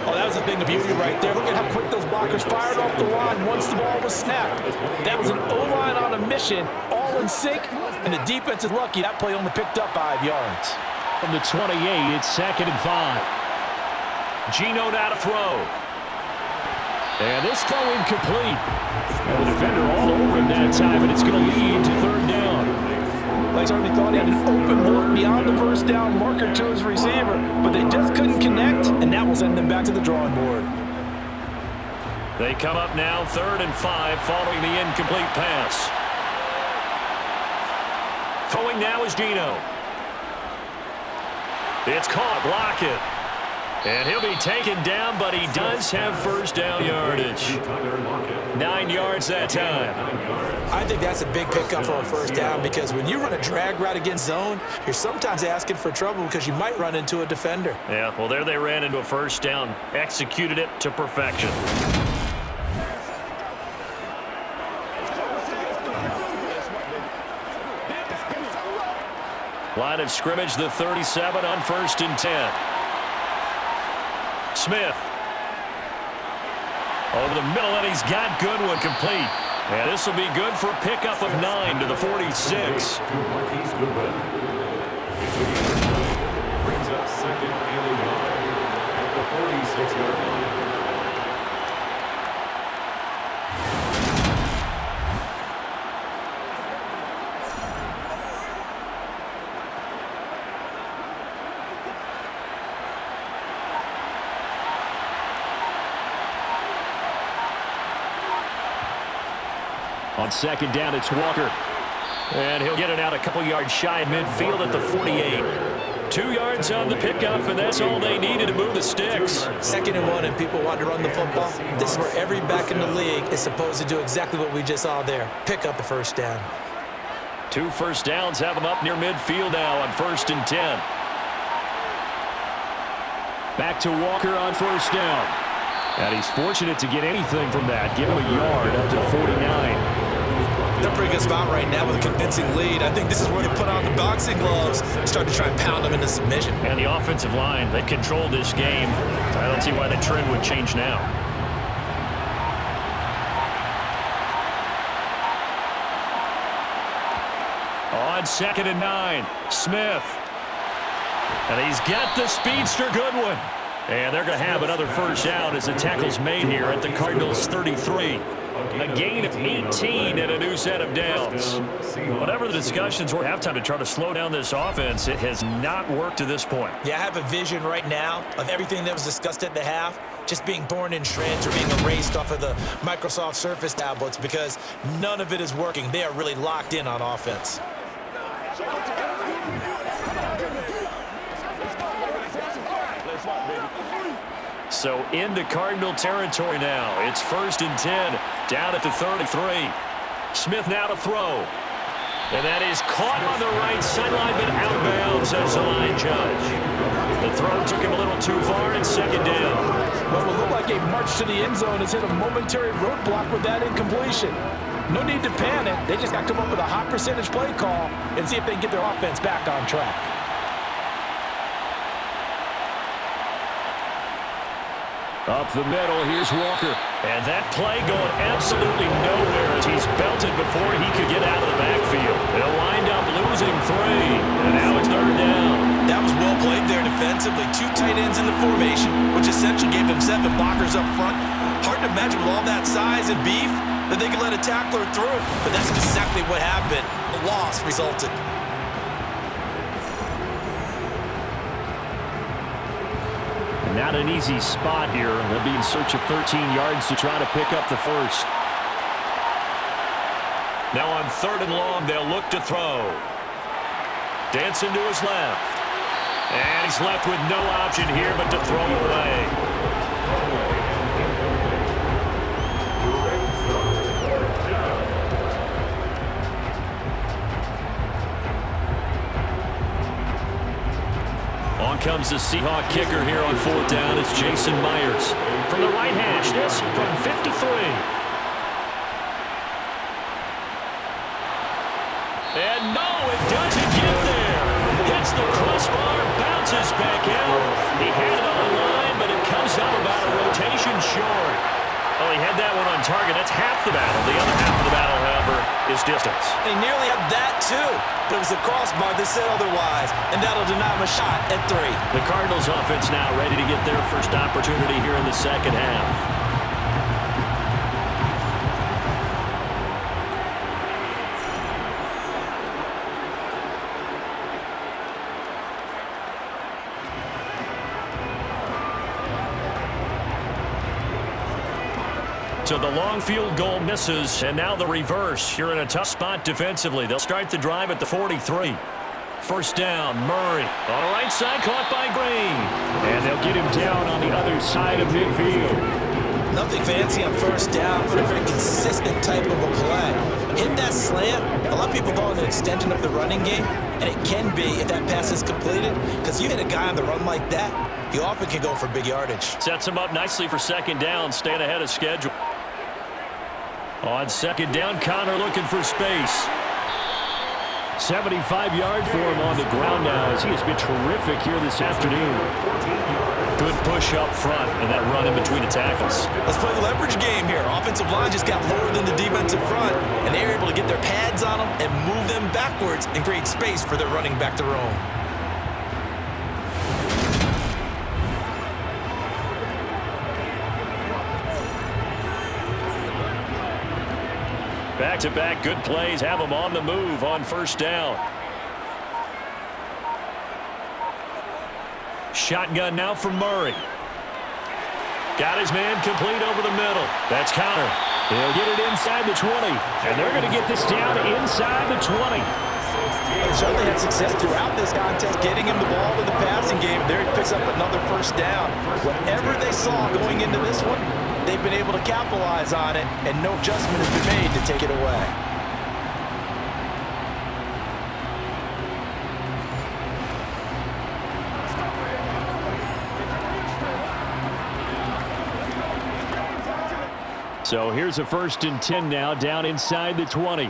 Oh, that was the thing of beauty right there. Look at how quick those blockers fired off the line once the ball was snapped. That was an O-line on a mission, all in sync, and the defense is lucky that play only picked up 5 yards. From the 28, it's 2nd and 5. Geno now to throw. And this throw incomplete. And the defender all over him that time, and it's going to lead to 3rd down. They certainly thought he had an open look beyond the first down marker to his receiver, but they just couldn't connect, and that will send them back to the drawing board. They come up now 3rd and 5 following the incomplete pass. Throwing now is Geno. It's caught, block it. And he'll be taken down, but he does have first down yardage. 9 yards that time. I think that's a big pickup for a first down because when you run a drag route against zone, you're sometimes asking for trouble because you might run into a defender. Yeah, well, there they ran into a first down, executed it to perfection. Line of scrimmage, the 37 on 1st and 10. Smith. Over the middle, and he's got Goodwin complete. And this will be good for a pickup of 9 to the 46. Brings up 2nd and 9 at the 46-yard line. On 2nd down, it's Walker. And he'll get it out a couple yards shy of midfield at the 48. 2 yards on the pickup, and that's all they needed to move the sticks. 2nd and 1, and people want to run the football. This is where every back in the league is supposed to do exactly what we just saw there. Pick up a first down. 2 first downs have him up near midfield now on 1st and 10. Back to Walker on 1st down. And he's fortunate to get anything from that. Give him a yard up to 49. They're pretty good spot right now with a convincing lead. I think this is where they put on the boxing gloves and start to try and pound them into submission. And the offensive line, they controlled this game. I don't see why the trend would change now. On 2nd and 9, Smith. And he's got the speedster Goodwin. And they're going to have another first down as the tackle's made here at the Cardinals 33. A gain of 18 and a new set of downs. Whatever the discussions were halftime to try to slow down this offense, it has not worked to this point. Yeah, I have a vision right now of everything that was discussed at the half just being torn in shreds or being erased off of the Microsoft Surface tablets because none of it is working. They are really locked in on offense. So into Cardinal territory now. It's 1st and 10, down at the 33. Smith now to throw. And that is caught on the right sideline, but out of bounds as the line judge. The throw took him a little too far, and 2nd down. Well, it looked like a march to the end zone has hit a momentary roadblock with that incompletion. No need to panic. They just got to come up with a high percentage play call and see if they can get their offense back on track. Up the middle, here's Walker. And that play going absolutely nowhere as he's belted before he could get out of the backfield. They'll wind up losing 3, and now it's 3rd down. That was well played there defensively. 2 tight ends in the formation, which essentially gave them 7 blockers up front. Hard to imagine with all that size and beef that they could let a tackler through, but that's exactly what happened. A loss resulted. Not an easy spot here. They'll be in search of 13 yards to try to pick up the first. Now on 3rd and long, they'll look to throw. Dancing to his left. And he's left with no option here but to throw away. On comes the Seahawk kicker here on 4th down. It's Jason Myers. From the right hash, this from 53. And no, it doesn't get there. Hits the crossbar, bounces back out. He had it on the line, but it comes up about a rotation short. Well, he had that one on target. That's half the battle. The other half of the battle, however, is distance. He nearly had that, too. But it was a crossbar that said otherwise, and that'll deny him a shot at 3. The Cardinals offense now ready to get their first opportunity here in the second half. So the long field goal misses, and now the reverse. You're in a tough spot defensively. They'll start the drive at the 43. 1st down, Murray. On the right side, caught by Green. And they'll get him down on the other side of midfield. Nothing fancy on 1st down, but a very consistent type of a play. Hit that slant. A lot of people call it an extension of the running game, and it can be if that pass is completed, because you hit a guy on the run like that, you often can go for big yardage. Sets him up nicely for 2nd down, staying ahead of schedule. On 2nd down, Connor looking for space. 75 yards for him on the ground now as he has been terrific here this afternoon. Good push up front and that run in between the tackles. Let's play the leverage game here. Offensive line just got lower than the defensive front, and they were able to get their pads on them and move them backwards and create space for their running back to roam. Back-to-back good plays have him on the move on 1st down. Shotgun now for Murray. Got his man complete over the middle. That's Connor. He'll get it inside the 20. And they're going to get this down inside the 20. They certainly had success throughout this contest, getting him the ball in the passing game. There he picks up another 1st down. Whatever they saw going into this one, they've been able to capitalize on it, and no adjustment has been made to take it away. So here's a 1st and 10 now, down inside the 20.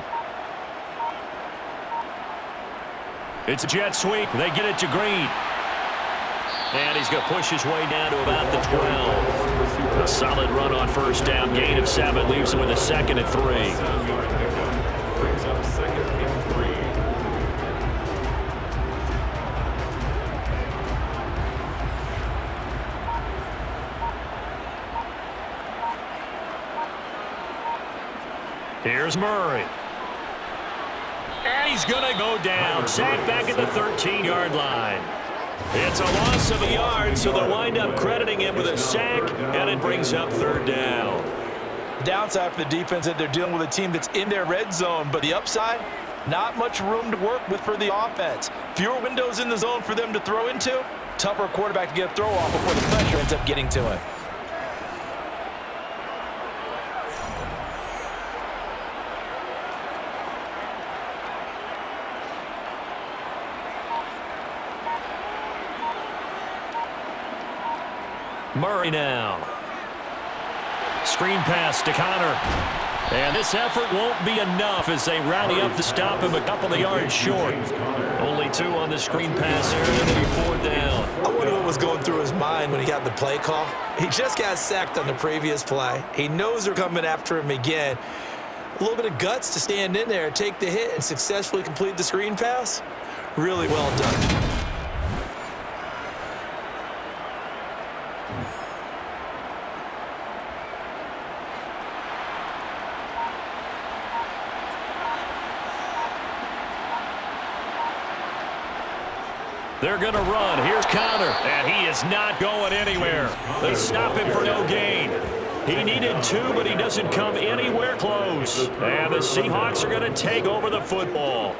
It's a jet sweep. They get it to Green. And he's going to push his way down to about the 12. A solid run on 1st down. Gain of 7 leaves him with a 2nd and 3. Brings up 2nd and 3. Here's Murray. And he's going to go down. Sacked back at the 13-yard line. It's a loss of a yard, so they'll wind up crediting him with a sack, and it brings up 3rd down. Downside for the defense that they're dealing with a team that's in their red zone, but the upside, not much room to work with for the offense. Fewer windows in the zone for them to throw into. Tougher quarterback to get a throw off before the pressure ends up getting to him. Murray now. Screen pass to Connor. And this effort won't be enough as they rally up to stop him a couple of yards short. Only 2 on the screen pass here, and it'll be 4th down. I wonder what was going through his mind when he got the play call. He just got sacked on the previous play. He knows they're coming after him again. A little bit of guts to stand in there, take the hit, and successfully complete the screen pass. Really well done. They're going to run. Here's Connor, and he is not going anywhere. They stop him for no gain. He needed 2, but he doesn't come anywhere close. And the Seahawks are going to take over the football.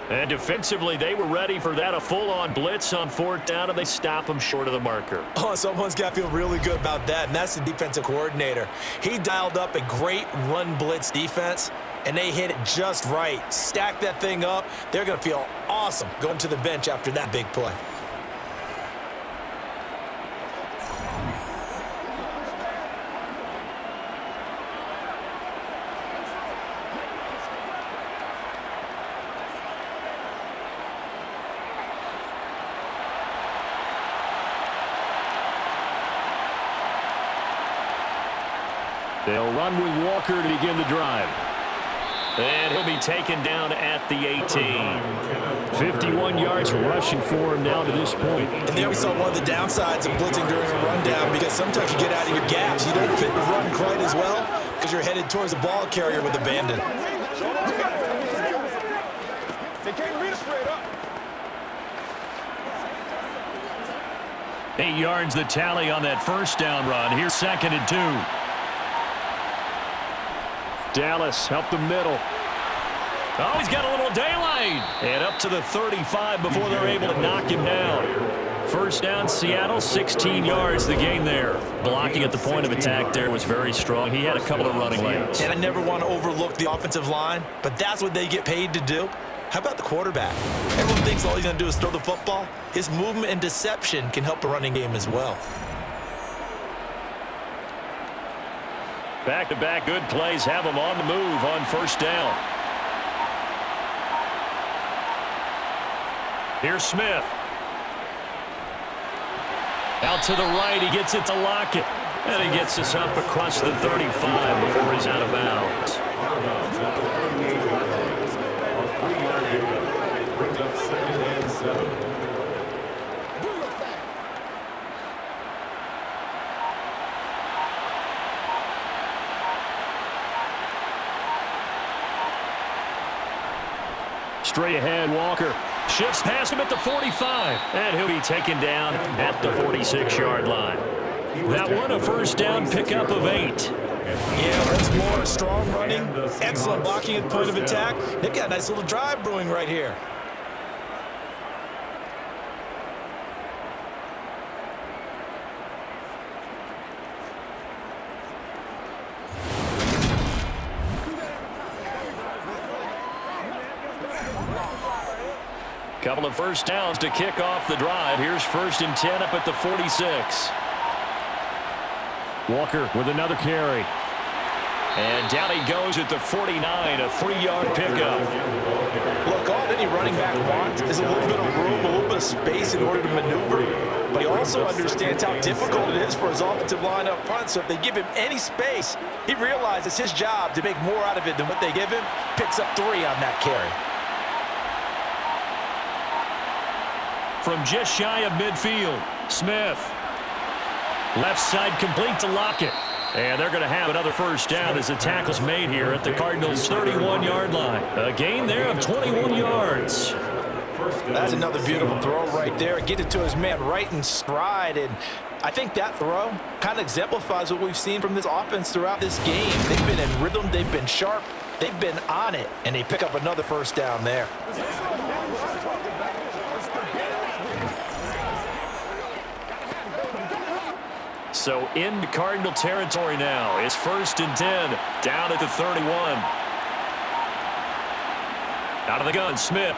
And defensively, they were ready for that, a full-on blitz on 4th down, and they stop him short of the marker. Oh, someone's got to feel really good about that, and that's the defensive coordinator. He dialed up a great run blitz defense, and they hit it just right. Stack that thing up. They're going to feel awesome going to the bench after that big play. They'll run with Walker to begin the drive. And he'll be taken down at the 18. 51 yards rushing for him now to this point. And there we saw one of the downsides of blitzing during a rundown, because sometimes you get out of your gaps. You don't fit the run quite as well because you're headed towards the ball carrier with abandon. They can't read straight up. 8 yards the tally on that first down run. Here's 2nd and 2. Dallas up the middle. Oh, he's got a little daylight. And up to the 35 before they're able to knock him down. First down, Seattle, 16 yards the gain there. Blocking at the point of attack there was very strong. He had a couple of running lanes. And I never want to overlook the offensive line, but that's what they get paid to do. How about the quarterback? Everyone thinks all he's going to do is throw the football. His movement and deception can help the running game as well. Back-to-back good plays have him on the move on first down. Here's Smith. Out to the right, he gets it to Lockett. And he gets us up across the 35 before he's out of bounds. Brings up 2nd and 7. Straight ahead, Walker shifts past him at the 45, and he'll be taken down at the 46-yard line. That one, a first down pickup of 8. Yeah, once more, strong running, excellent blocking at the point of attack. They've got a nice little drive brewing right here. Couple of first downs to kick off the drive. Here's 1st and 10 up at the 46. Walker with another carry. And down he goes at the 49, a 3-yard pickup. Look, all any running back wants is a little bit of room, a little bit of space in order to maneuver. But he also understands how difficult it is for his offensive line up front. So if they give him any space, he realizes it's his job to make more out of it than what they give him. Picks up 3 on that carry. From just shy of midfield, Smith. Left side complete to Lockett. And they're going to have another first down as the tackle's made here at the Cardinals' 31-yard line. A gain there of 21 yards. That's another beautiful throw right there. Get it to his man right in stride. And I think that throw kind of exemplifies what we've seen from this offense throughout this game. They've been in rhythm. They've been sharp. They've been on it. And they pick up another first down there. So into Cardinal territory now. It's 1st and 10 down at the 31. Out of the gun, Smith.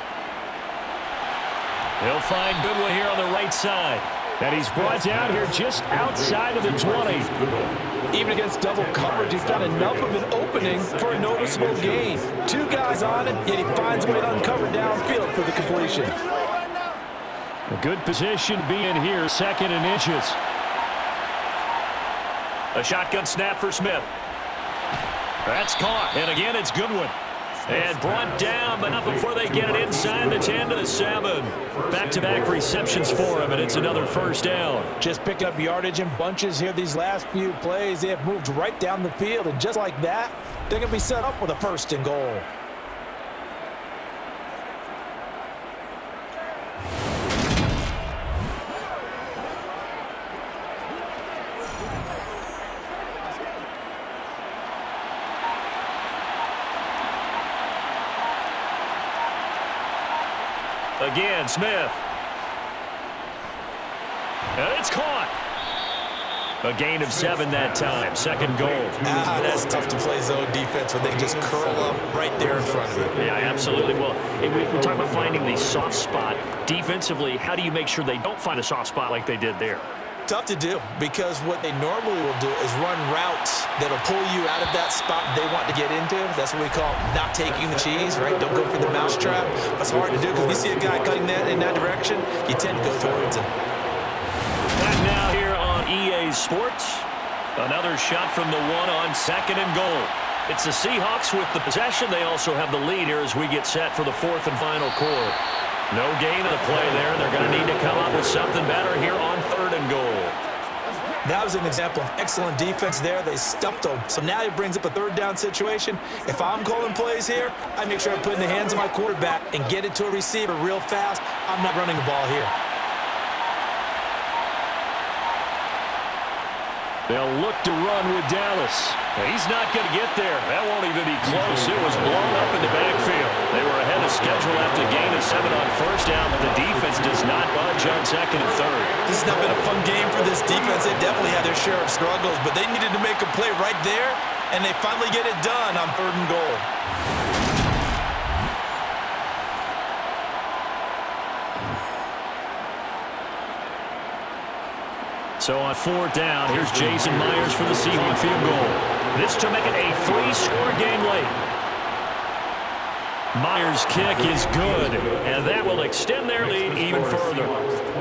He'll find Goodwin here on the right side. And he's brought down here just outside of the 20. Even against double coverage, he's got enough of an opening for a noticeable gain. 2 guys on it, yet he finds a way to uncover downfield for the completion. A good position to be in here, 2nd and inches. A shotgun snap for Smith. That's caught. And again, it's Goodwin. And brought down, but not before they get it inside the 10 to the 7. Back-to-back receptions for him, and it's another first down. Just picking up yardage in bunches here these last few plays. They have moved right down the field, and just like that, they're going to be set up with a 1st and goal. Again, Smith. And it's caught. A gain of 7 that time. Second goal. That's tough to play zone defense when they just curl up right there in front of you. Yeah, absolutely. Well, we talk about finding the soft spot. Defensively, how do you make sure they don't find a soft spot like they did there? Tough to do, because what they normally will do is run routes that'll pull you out of that spot they want to get into. That's what we call not taking the cheese, right? Don't go for the mousetrap. That's hard to do, because if you see a guy cutting that in that direction, you tend to go towards him. Back now here on EA Sports. Another shot from the one on 2nd and goal. It's the Seahawks with the possession. They also have the lead here as we get set for the 4th and final quarter. No gain of the play there. They're going to need to come up with something better here on 3rd and goal. That was an example of excellent defense there. They stumped them. So now it brings up a 3rd down situation. If I'm calling plays here, I make sure I put it in the hands of my quarterback and get it to a receiver real fast. I'm not running the ball here. They'll look to run with Dallas. He's not going to get there. That won't even be close. It was blown up in the backfield. They were ahead of schedule after a gain of 7 on 1st down, but the defense does not budge on 2nd and 3rd. This has not been a fun game for this defense. They definitely had their share of struggles, but they needed to make a play right there, and they finally get it done on 3rd and goal. So on 4th down, here's Jason Myers for the Seahawks field goal. This to make it a 3-score game late. Myers' kick is good, and that will extend their lead even further.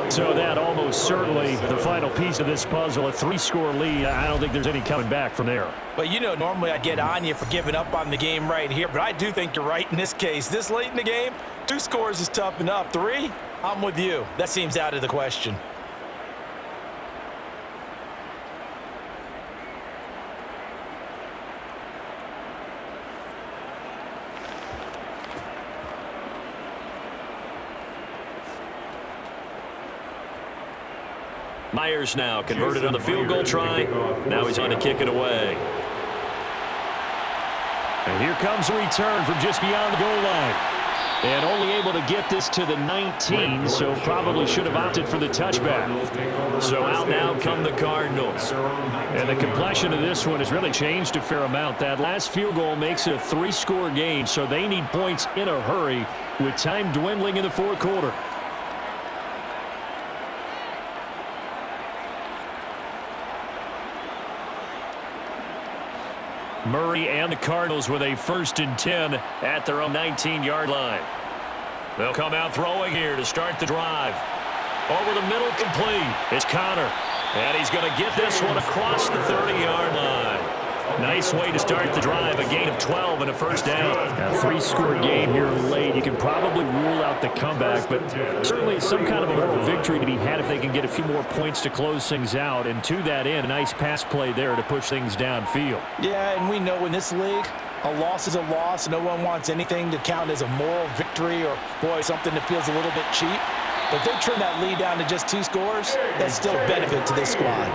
So that almost certainly the final piece of this puzzle, a 3-score lead. I don't think there's any coming back from there. But, you know, normally I get on you for giving up on the game right here, but I do think you're right in this case. This late in the game, 2 scores is tough enough. 3, I'm with you. That seems out of the question. Myers now converted on the field goal try. Now he's on to kick it away. And here comes a return from just beyond the goal line. And only able to get this to the 19, so probably should have opted for the touchback. So out now come the Cardinals. And the complexion of this one has really changed a fair amount. That last field goal makes it a 3-score game, so they need points in a hurry with time dwindling in the 4th quarter. Murray and the Cardinals with a 1st and 10 at their own 19-yard line. They'll come out throwing here to start the drive. Over the middle, complete. It's Connor. And he's going to get this one across the 30-yard line. Nice way to start the drive. A gain of 12 and a 1st down. A 3-score game here late. You can probably rule out the comeback, but certainly some kind of a moral victory to be had if they can get a few more points to close things out. And to that end, a nice pass play there to push things downfield. Yeah, and we know in this league, a loss is a loss. No one wants anything to count as a moral victory or, boy, something that feels a little bit cheap. But if they trim that lead down to just 2 scores, that's still a benefit to this squad.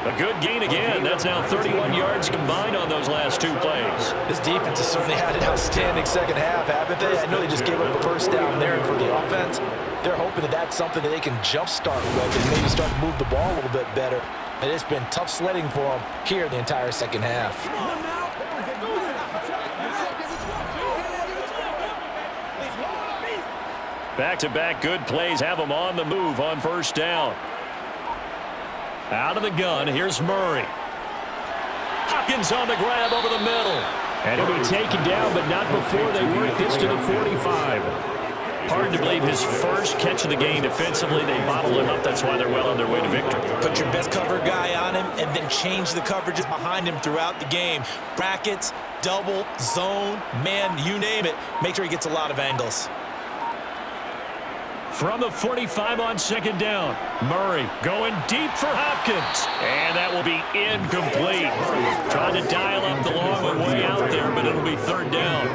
A good gain again. That's now 31 yards combined on those last 2 plays. This defense has certainly had an outstanding second half, haven't they? I know they just gave up a 1st down there, and for the offense, they're hoping that that's something that they can jumpstart with and maybe start to move the ball a little bit better. And it's been tough sledding for them here the entire second half. Back-to-back good plays have them on the move on 1st down. Out of the gun, here's Murray. Hopkins on the grab over the middle. And he'll be taken down, but not before they work this to the 45. Hard to believe his first catch of the game defensively. They bottled him up. That's why they're well on their way to victory. Put your best cover guy on him and then change the coverages behind him throughout the game. Brackets, double, zone, man, you name it. Make sure he gets a lot of angles. From the 45 on 2nd down, Murray going deep for Hopkins. And that will be incomplete. Trying to dial up the long one way out there, but it'll be 3rd down.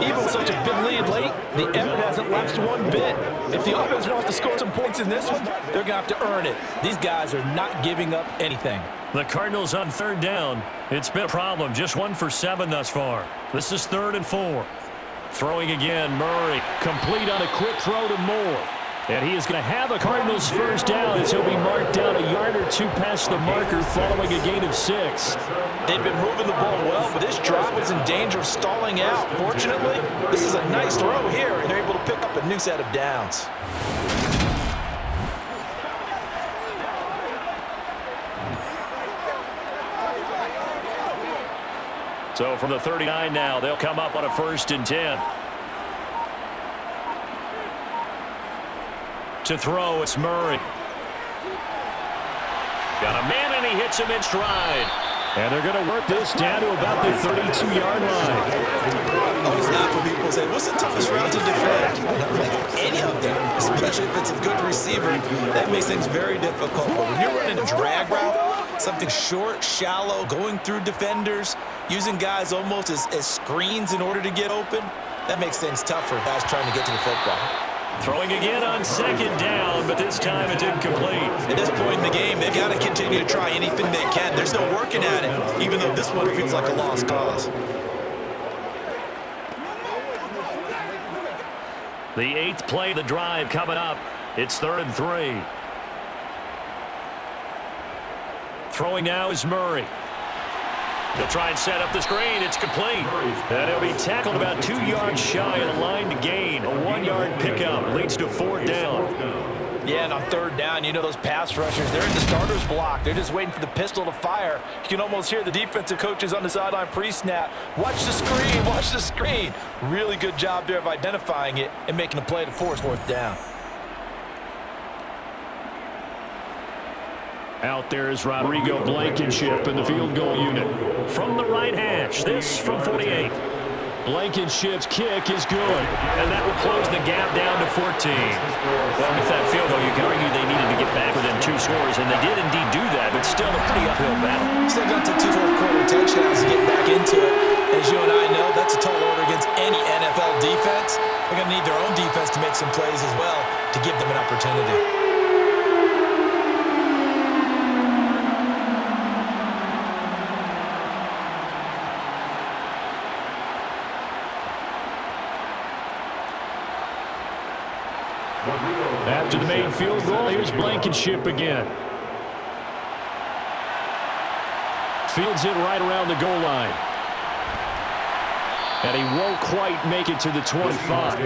Even with such a big lead late, the effort hasn't lapsed one bit. If the offense wants to score some points in this one, they're going to have to earn it. These guys are not giving up anything. The Cardinals on 3rd down. It's been a problem. Just 1 for 7 thus far. This is 3rd and 4. Throwing again, Murray. Complete on a quick throw to Moore. And he is going to have a Cardinals first down as he'll be marked down a yard or two past the marker following a gain of 6. They've been moving the ball well, but this drive was in danger of stalling out. Fortunately, this is a nice throw here, and they're able to pick up a new set of downs. So from the 39 now, they'll come up on a 1st and 10. To throw, it's Murray. Got a man, and he hits him in stride. And they're going to work this down to about the 32-yard line. I always laugh when people say, what's the toughest route to defend? I don't think any of them, especially if it's a good receiver. That makes things very difficult. But when you're running a drag route, something short, shallow, going through defenders, using guys almost as screens in order to get open, that makes things tougher. Guys trying to get to the football. Throwing again on 2nd down, but this time it's incomplete. At this point in the game, they've got to continue to try anything they can. They're still working at it, even though this one feels like a lost cause. The 8th play of the drive coming up. It's 3rd and 3. Throwing now is Murray. He'll try and set up the screen. It's complete. And he'll be tackled about 2 yards shy of the line to gain. A 1-yard pickup leads to 4th down. Yeah, and on 3rd down, you know those pass rushers, they're in the starter's block. They're just waiting for the pistol to fire. You can almost hear the defensive coaches on the sideline pre-snap. Watch the screen, watch the screen. Really good job there of identifying it and making a play to force 4th down. Out there is Rodrigo Blankenship in the field goal unit. From the right hash, this from 48. Blankenship's kick is good, and that will close the gap down to 14. Well, with that field goal, you can argue they needed to get back within 2 scores, and they did indeed do that, but still a pretty uphill battle. Still got to 2 fourth-quarter touchdowns to get back into it. As you and I know, that's a tall order against any NFL defense. They're going to need their own defense to make some plays as well to give them an opportunity. After the main field goal, here's Blankenship again. Fields it right around the goal line. And he won't quite make it to the 25.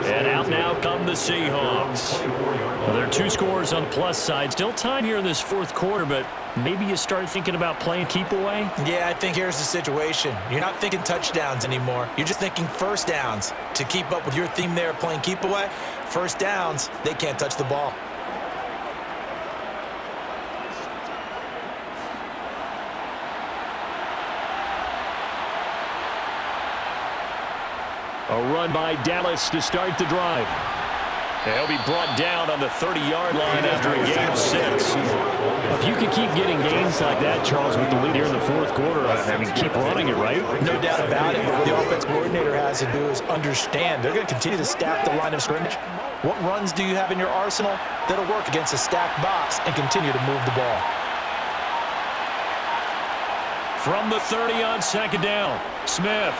And out now come the Seahawks. Well, there are 2 scores on the plus side. Still time here in this 4th quarter, but maybe you start thinking about playing keep away? Yeah, I think here's the situation. You're not thinking touchdowns anymore. You're just thinking 1st downs. To keep up with your theme there, playing keep away, 1st downs, they can't touch the ball. A run by Dallas to start the drive. He'll be brought down on the 30-yard line after a gain of 6. If you can keep getting gains like that, Charles, with the lead here in the 4th quarter, I mean, keep running it, right? No doubt about it. But what the offense coordinator has to do is understand they're going to continue to stack the line of scrimmage. What runs do you have in your arsenal that'll work against a stacked box and continue to move the ball? From the 30 on 2nd down, Smith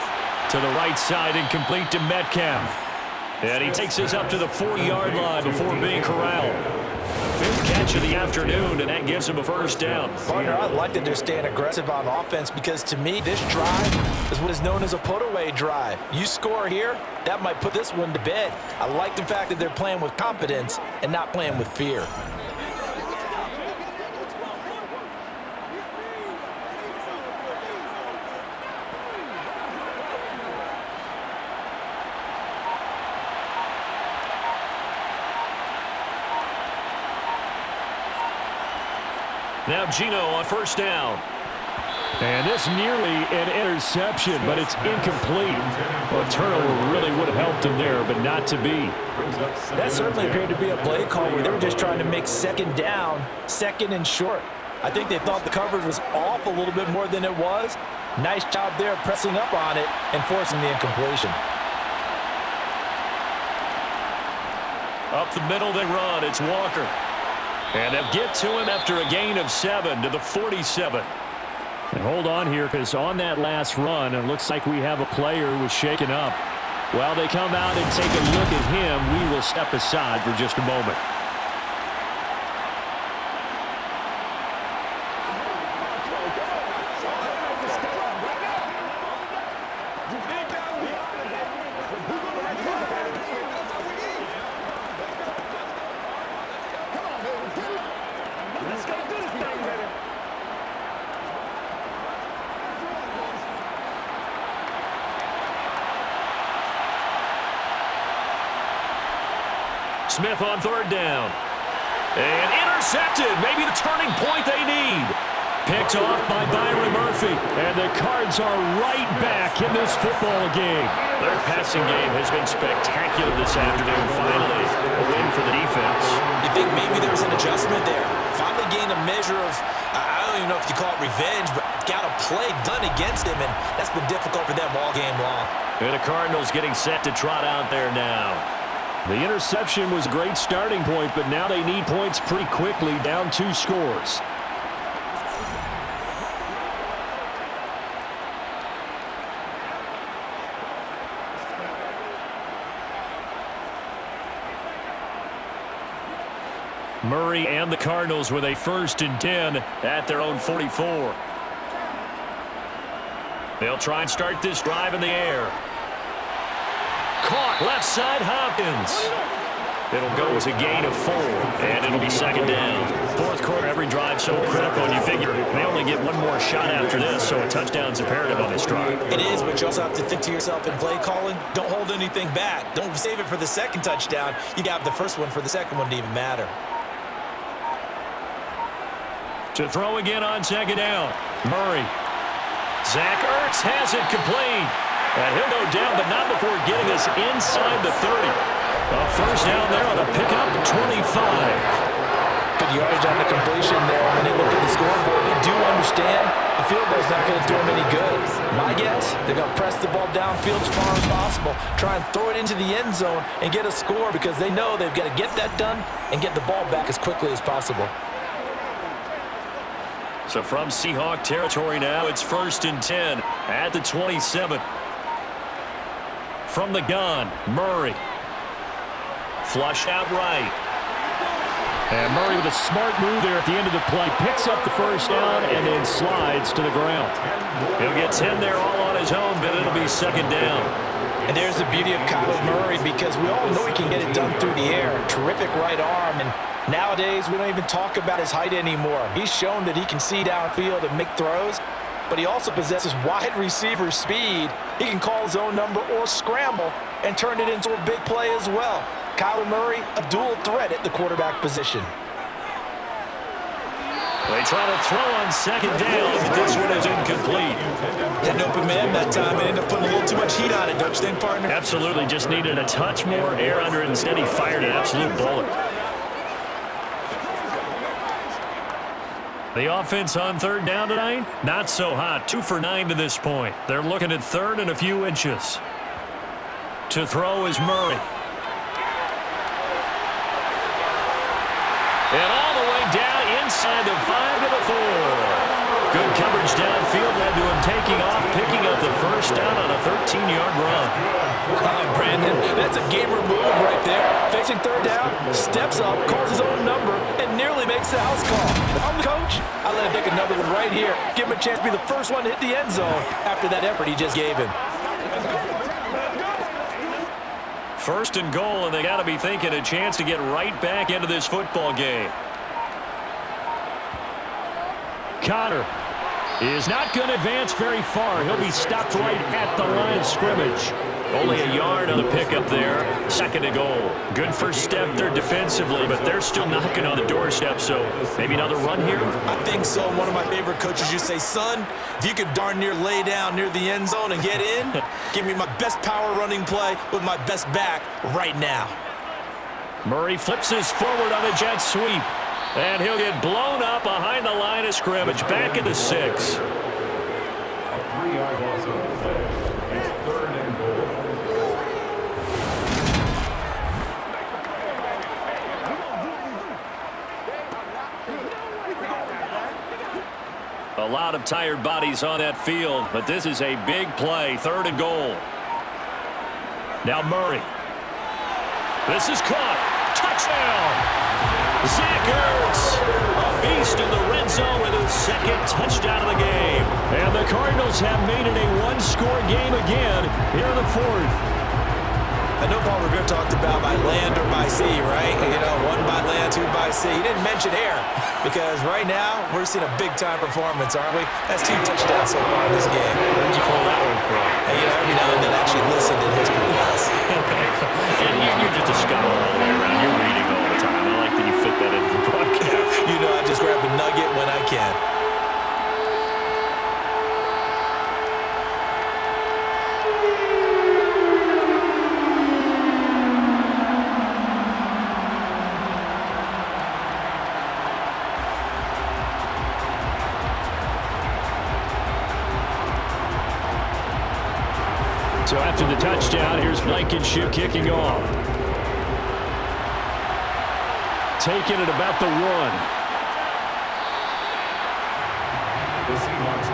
to the right side and complete to Metcalf. And he takes us up to the 40-yard line before being corralled. 5th catch of the afternoon, and that gives him a 1st down. Partner, I like that they're staying aggressive on offense because, to me, this drive is what is known as a put-away drive. You score here, that might put this one to bed. I like the fact that they're playing with confidence and not playing with fear. Now Gino on 1st down. And this nearly an interception, but it's incomplete. Well, a turnover really would have helped him there, but not to be. That certainly appeared to be a play call where they were just trying to make 2nd down, 2nd and short. I think they thought the coverage was off a little bit more than it was. Nice job there pressing up on it and forcing the incompletion. Up the middle they run. It's Walker. And they'll get to him after a gain of 7 to the 47. And hold on here, because on that last run, it looks like we have a player who was shaken up. While they come out and take a look at him, we will step aside for just a moment. Smith on third down. And intercepted. Maybe the turning point they need. Picked off by Byron Murphy. And the Cards are right back in this football game. Their passing game has been spectacular this afternoon. Finally, a win for the defense. You think maybe there's an adjustment there? Finally gained a measure of, I don't even know if you call it revenge, but got a play done against him, and that's been difficult for them all game long. And the Cardinals getting set to trot out there now. The interception was a great starting point, but now they need points pretty quickly, down 2 scores. Murray and the Cardinals with a 1st and 10 at their own 44. They'll try and start this drive in the air. Caught left side Hopkins. It'll go as a gain of 4, and it'll be 2nd down. 4th quarter, every drive so critical, and you figure they only get one more shot after this, so a touchdown's imperative on this drive. It is, but you also have to think to yourself in play calling, don't hold anything back. Don't save it for the 2nd touchdown. You got the first one for the 2nd one to even matter. To throw again on 2nd down. Murray. Zach Ertz has it complete. And he'll go down, but not before getting us inside the 30. A 1st down there on a pickup, 25. Good yardage on the completion there. When they look at the scoreboard, they do understand the field goal's not going to do them any good. My guess, they're going to press the ball downfield as far as possible, try and throw it into the end zone and get a score because they know they've got to get that done and get the ball back as quickly as possible. So from Seahawk territory now, it's 1st and 10 at the 27. From the gun, Murray. Flush out right. And Murray with a smart move there at the end of the play. Picks up the 1st down and then slides to the ground. He'll get 10 there all on his own, but it'll be 2nd down. And there's the beauty of Kyler Murray because we all know he can get it done through the air. Terrific right arm. And nowadays, we don't even talk about his height anymore. He's shown that he can see downfield and make throws. But he also possesses wide receiver speed. He can call his own number or scramble and turn it into a big play as well. Kyler Murray, a dual threat at the quarterback position. They try to throw on 2nd down, but this one is incomplete. Had an open man that time and ended up putting a little too much heat on it, don't you think, partner? Absolutely, just needed a touch more air under it. Instead, he fired an absolute bullet. The offense on 3rd down tonight, not so hot. 2 for 9 to this point. They're looking at 3rd and a few inches. To throw is Murray. And all the way down inside the 5 to the 4. Good coverage downfield led to him taking off, picking up the 1st down on a 13-yard run. Brandon, that's a gamer move right there. Facing 3rd down, steps up, calls his own number, and nearly makes the house call. If I'm the coach, I let him take another one right here. Give him a chance to be the first one to hit the end zone after that effort he just gave him. 1st and goal, and they got to be thinking a chance to get right back into this football game. Connor is not going to advance very far. He'll be stopped right at the line of scrimmage. Only a yard on the pickup there. 2nd and goal. Good first step there defensively, but they're still knocking on the doorstep, so maybe another run here? I think so. One of my favorite coaches used to say, son, if you could darn near lay down near the end zone and get in, give me my best power running play with my best back right now. Murray flips this forward on a jet sweep. And he'll get blown up behind the line of scrimmage. Back at the 6. A 3-yard loss on the play. It's 3rd and goal. A lot of tired bodies on that field, but this is a big play. 3rd and goal. Now Murray. This is caught. Touchdown. Zach Ertz, a beast in the red zone with his second touchdown of the game. And the Cardinals have made it a one-score game again here in the fourth. I know Paul Revere talked about by land or by sea, right? You know, one by land, two by sea. He didn't mention air because right now we're seeing a big-time performance, aren't we? That's 2 touchdowns so far in this game. Where'd you pull that one from? And, you know, every now and then I actually listened in history class. And you're just a scholar all the way around. You're reading all the time. I like that you fit that into the broadcast. You know, I just grab a nugget when I can. So after the touchdown, here's Blankenship kicking off. Taking it about the 1.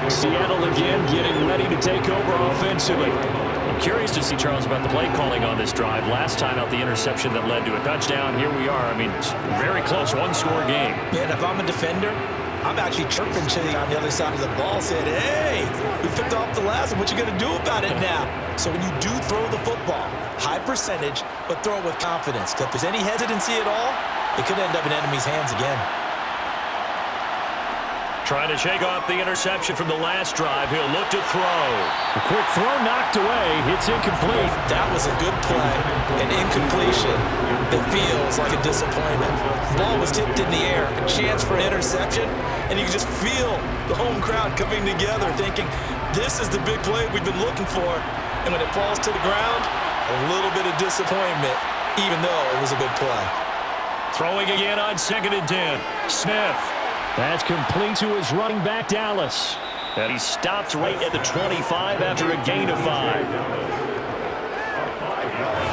Seattle again getting ready to take over offensively. I'm curious to see, Charles, about the play calling on this drive. Last time out, the interception that led to a touchdown. Here we are. I mean, it's very close, one-score game. Yeah, and if I'm a defender, I'm actually chirping Chili on the other side of the ball saying, hey, we picked off the last one. What you going to do about it now? So when you do throw the football, high percentage, but throw it with confidence. Because if there's any hesitancy at all, it could end up in enemy's hands again. Trying to shake off the interception from the last drive. He'll look to throw. A quick throw knocked away. It's incomplete. That was a good play. An incompletion that feels like a disappointment. Ball was tipped in the air. A chance for an interception. And you can just feel the home crowd coming together thinking, this is the big play we've been looking for. And when it falls to the ground, a little bit of disappointment, even though it was a good play. Throwing again on 2nd and 10. Smith. That's complete to his running back, Dallas. And he stopped right at the 25 after a gain of 5.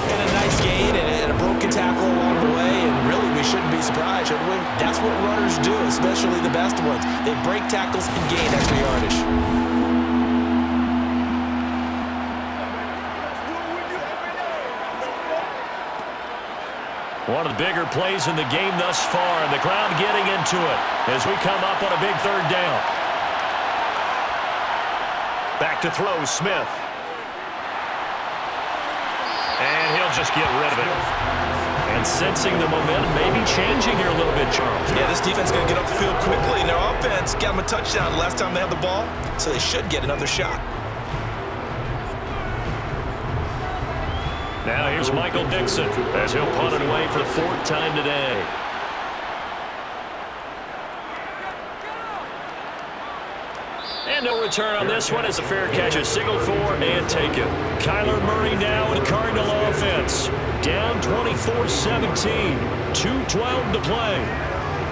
And a nice gain and a broken tackle along the way. And really, we shouldn't be surprised, should we? That's what runners do, especially the best ones. They break tackles and gain extra yardage. One of the bigger plays in the game thus far, and the crowd getting into it as we come up on a big 3rd down. Back to throw, Smith. And he'll just get rid of it. And sensing the momentum maybe changing here a little bit, Charles. Yeah, this defense is going to get off the field quickly, and their offense got them a touchdown the last time they had the ball, so they should get another shot. Now here's Michael Dixon as he'll punt it away for the 4th time today. And no return on this one as a fair catch is signaled for and taken. Kyler Murray now in Cardinal offense. Down 24-17. 2:12 to play.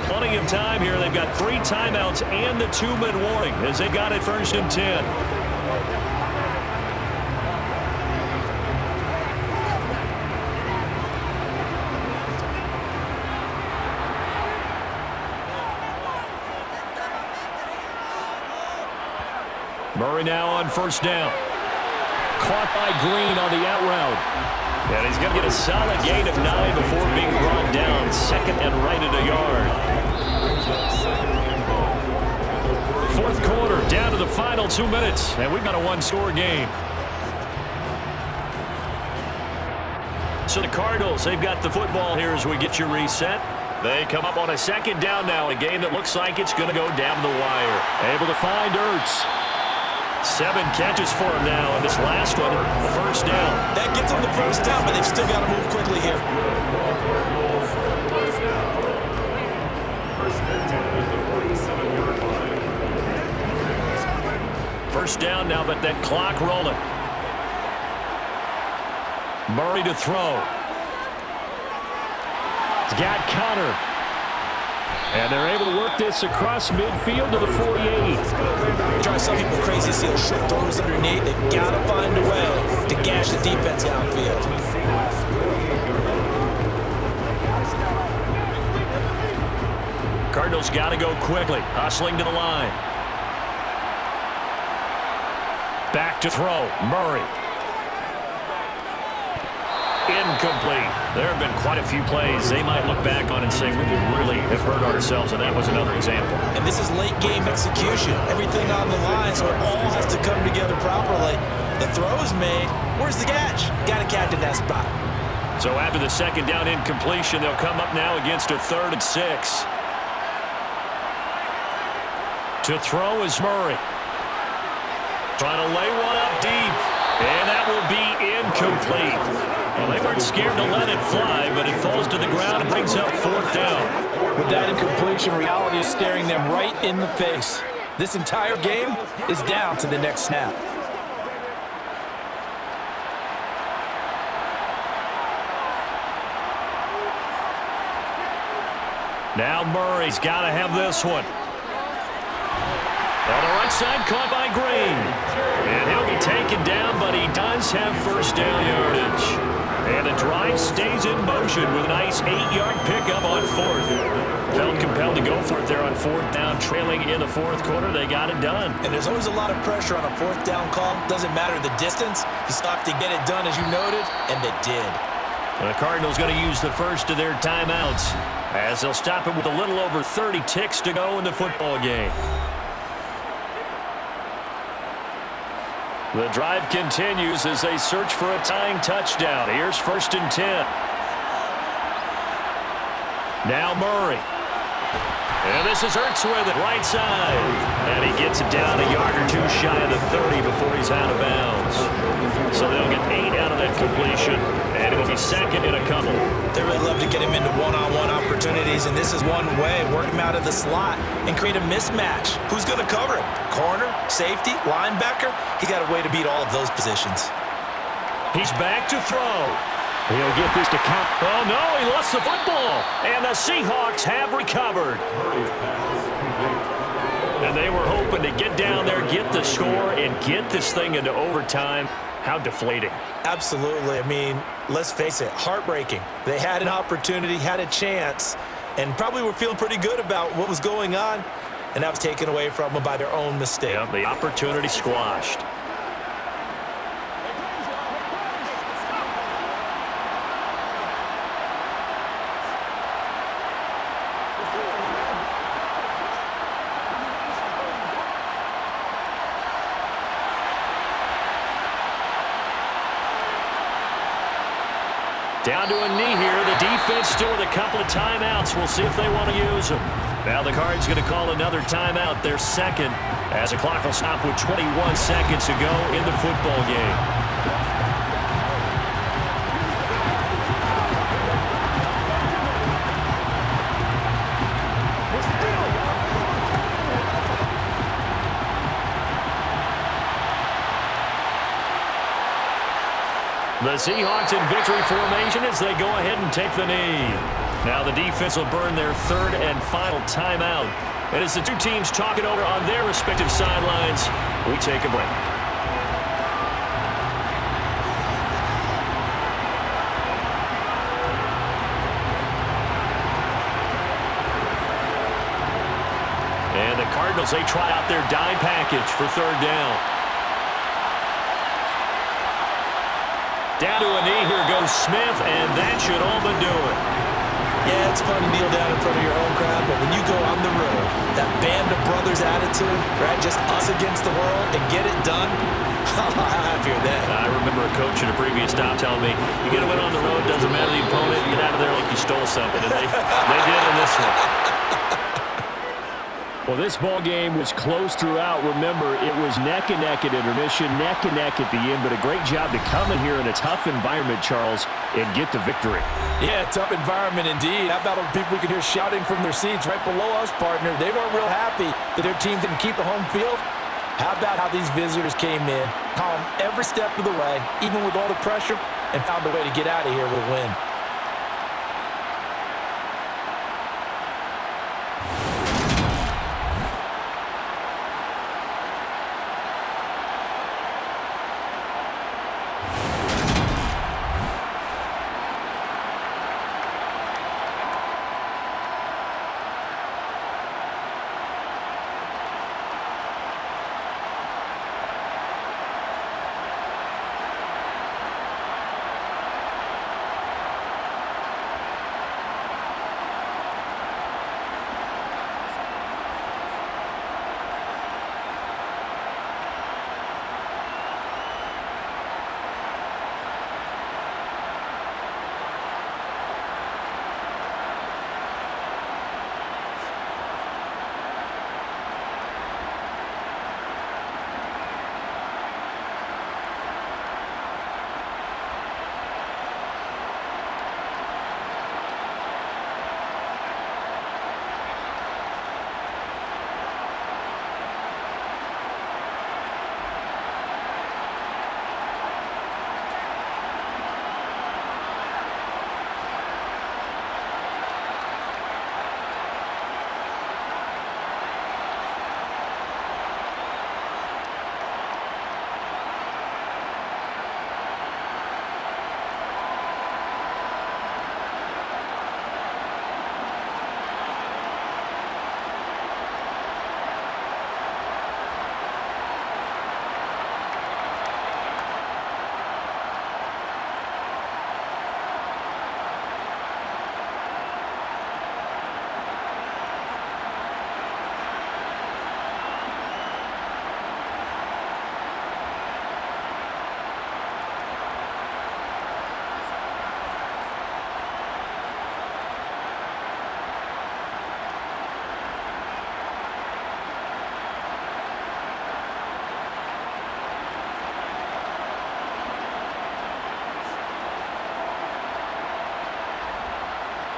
Plenty of time here. They've got 3 timeouts and the 2-minute warning as they got it 1st and 10. Murray now on 1st down. Caught by Green on the out route. And he's going to get a solid gain of 9 before being brought down. 2nd and right at a yard. 4th quarter, down to the final 2 minutes. And we've got a 1-score game. So the Cardinals, they've got the football here as we get your reset. They come up on a 2nd down now. A game that looks like it's going to go down the wire. Able to find Ertz. 7 catches for him now, and this last one, the 1st down. That gets them the 1st down, but they've still got to move quickly here. First down now, but that clock rolling. Murray to throw. He's got Connor. And they're able to work this across midfield to the 48. Drive some people crazy to see those short throws underneath. They've got to find a way to gash the defense downfield. Cardinals got to go quickly. Hustling to the line. Back to throw. Murray. Incomplete. There have been quite a few plays they might look back on and say, we really have hurt ourselves, and that was another example. And this is late game execution. Everything on the line, so it all has to come together properly. The throw is made. Where's the catch? Got to catch in that spot. So after the second down incompletion, they'll come up now against a 3rd and 6. To throw is Murray. Trying to lay one up deep. And that will be incomplete. Well, they weren't scared to let it fly, but it falls to the ground and brings up 4th down. With that incompletion, reality is staring them right in the face. This entire game is down to the next snap. Now Murray's got to have this one. On the right side, caught by Green. And he'll be taken down, but he does have first down yardage. And the drive stays in motion with a nice 8-yard pickup on 4th. Felt compelled to go for it there on 4th down, trailing in the 4th quarter. They got it done. And there's always a lot of pressure on a 4th down call. Doesn't matter the distance. You still have to get it done, as you noted, and they did. The Cardinals going to use the first of their timeouts as they'll stop it with a little over 30 ticks to go in the football game. The drive continues as they search for a tying touchdown. Here's 1st and 10. Now Murray. And this is Hurts with it, right side. And he gets it down a yard or 2 shy of the 30 before he's out of bounds. So they'll get 8 out of that completion. And it'll be 2nd and a couple. They really love to get him into one-on-one opportunities, and this is one way. Work him out of the slot and create a mismatch. Who's going to cover him? Corner, safety, linebacker? He got a way to beat all of those positions. He's back to throw. He'll get this to count. Oh, no, he lost the football. And the Seahawks have recovered. And they were hoping to get down there, get the score, and get this thing into overtime. How deflating. Absolutely. I mean, let's face it, heartbreaking. They had an opportunity, had a chance, and probably were feeling pretty good about what was going on, and that was taken away from them by their own mistake. Yeah, the opportunity squashed. Down to a knee here. The defense still with a couple of timeouts. We'll see if they want to use them. Now the Cards going to call another timeout, their 2nd, as the clock will stop with 21 seconds to go in the football game. The Seahawks in victory formation as they go ahead and take the knee. Now the defense will burn their 3rd and final timeout. And as the two teams talk it over on their respective sidelines, we take a break. And the Cardinals, they try out their dime package for 3rd down. Down to a knee, here goes Smith, and that should all but do it. Yeah, it's fun to kneel down in front of your own crowd, but when you go on the road, that band of brothers attitude, right, just us against the world, and get it done, how happy are they? I remember a coach at a previous stop telling me, you get to win on the road, doesn't matter the opponent, get out of there like you stole something, and they did in this one. Well, this ball game was close throughout. Remember, it was neck and neck at intermission, neck and neck at the end, but a great job to come in here in a tough environment, Charles, and get the victory. Yeah, tough environment indeed. How about all the people we could hear shouting from their seats right below us, partner? They weren't real happy that their team didn't keep the home field. How about how these visitors came in, calm every step of the way, even with all the pressure, and found a way to get out of here with a win.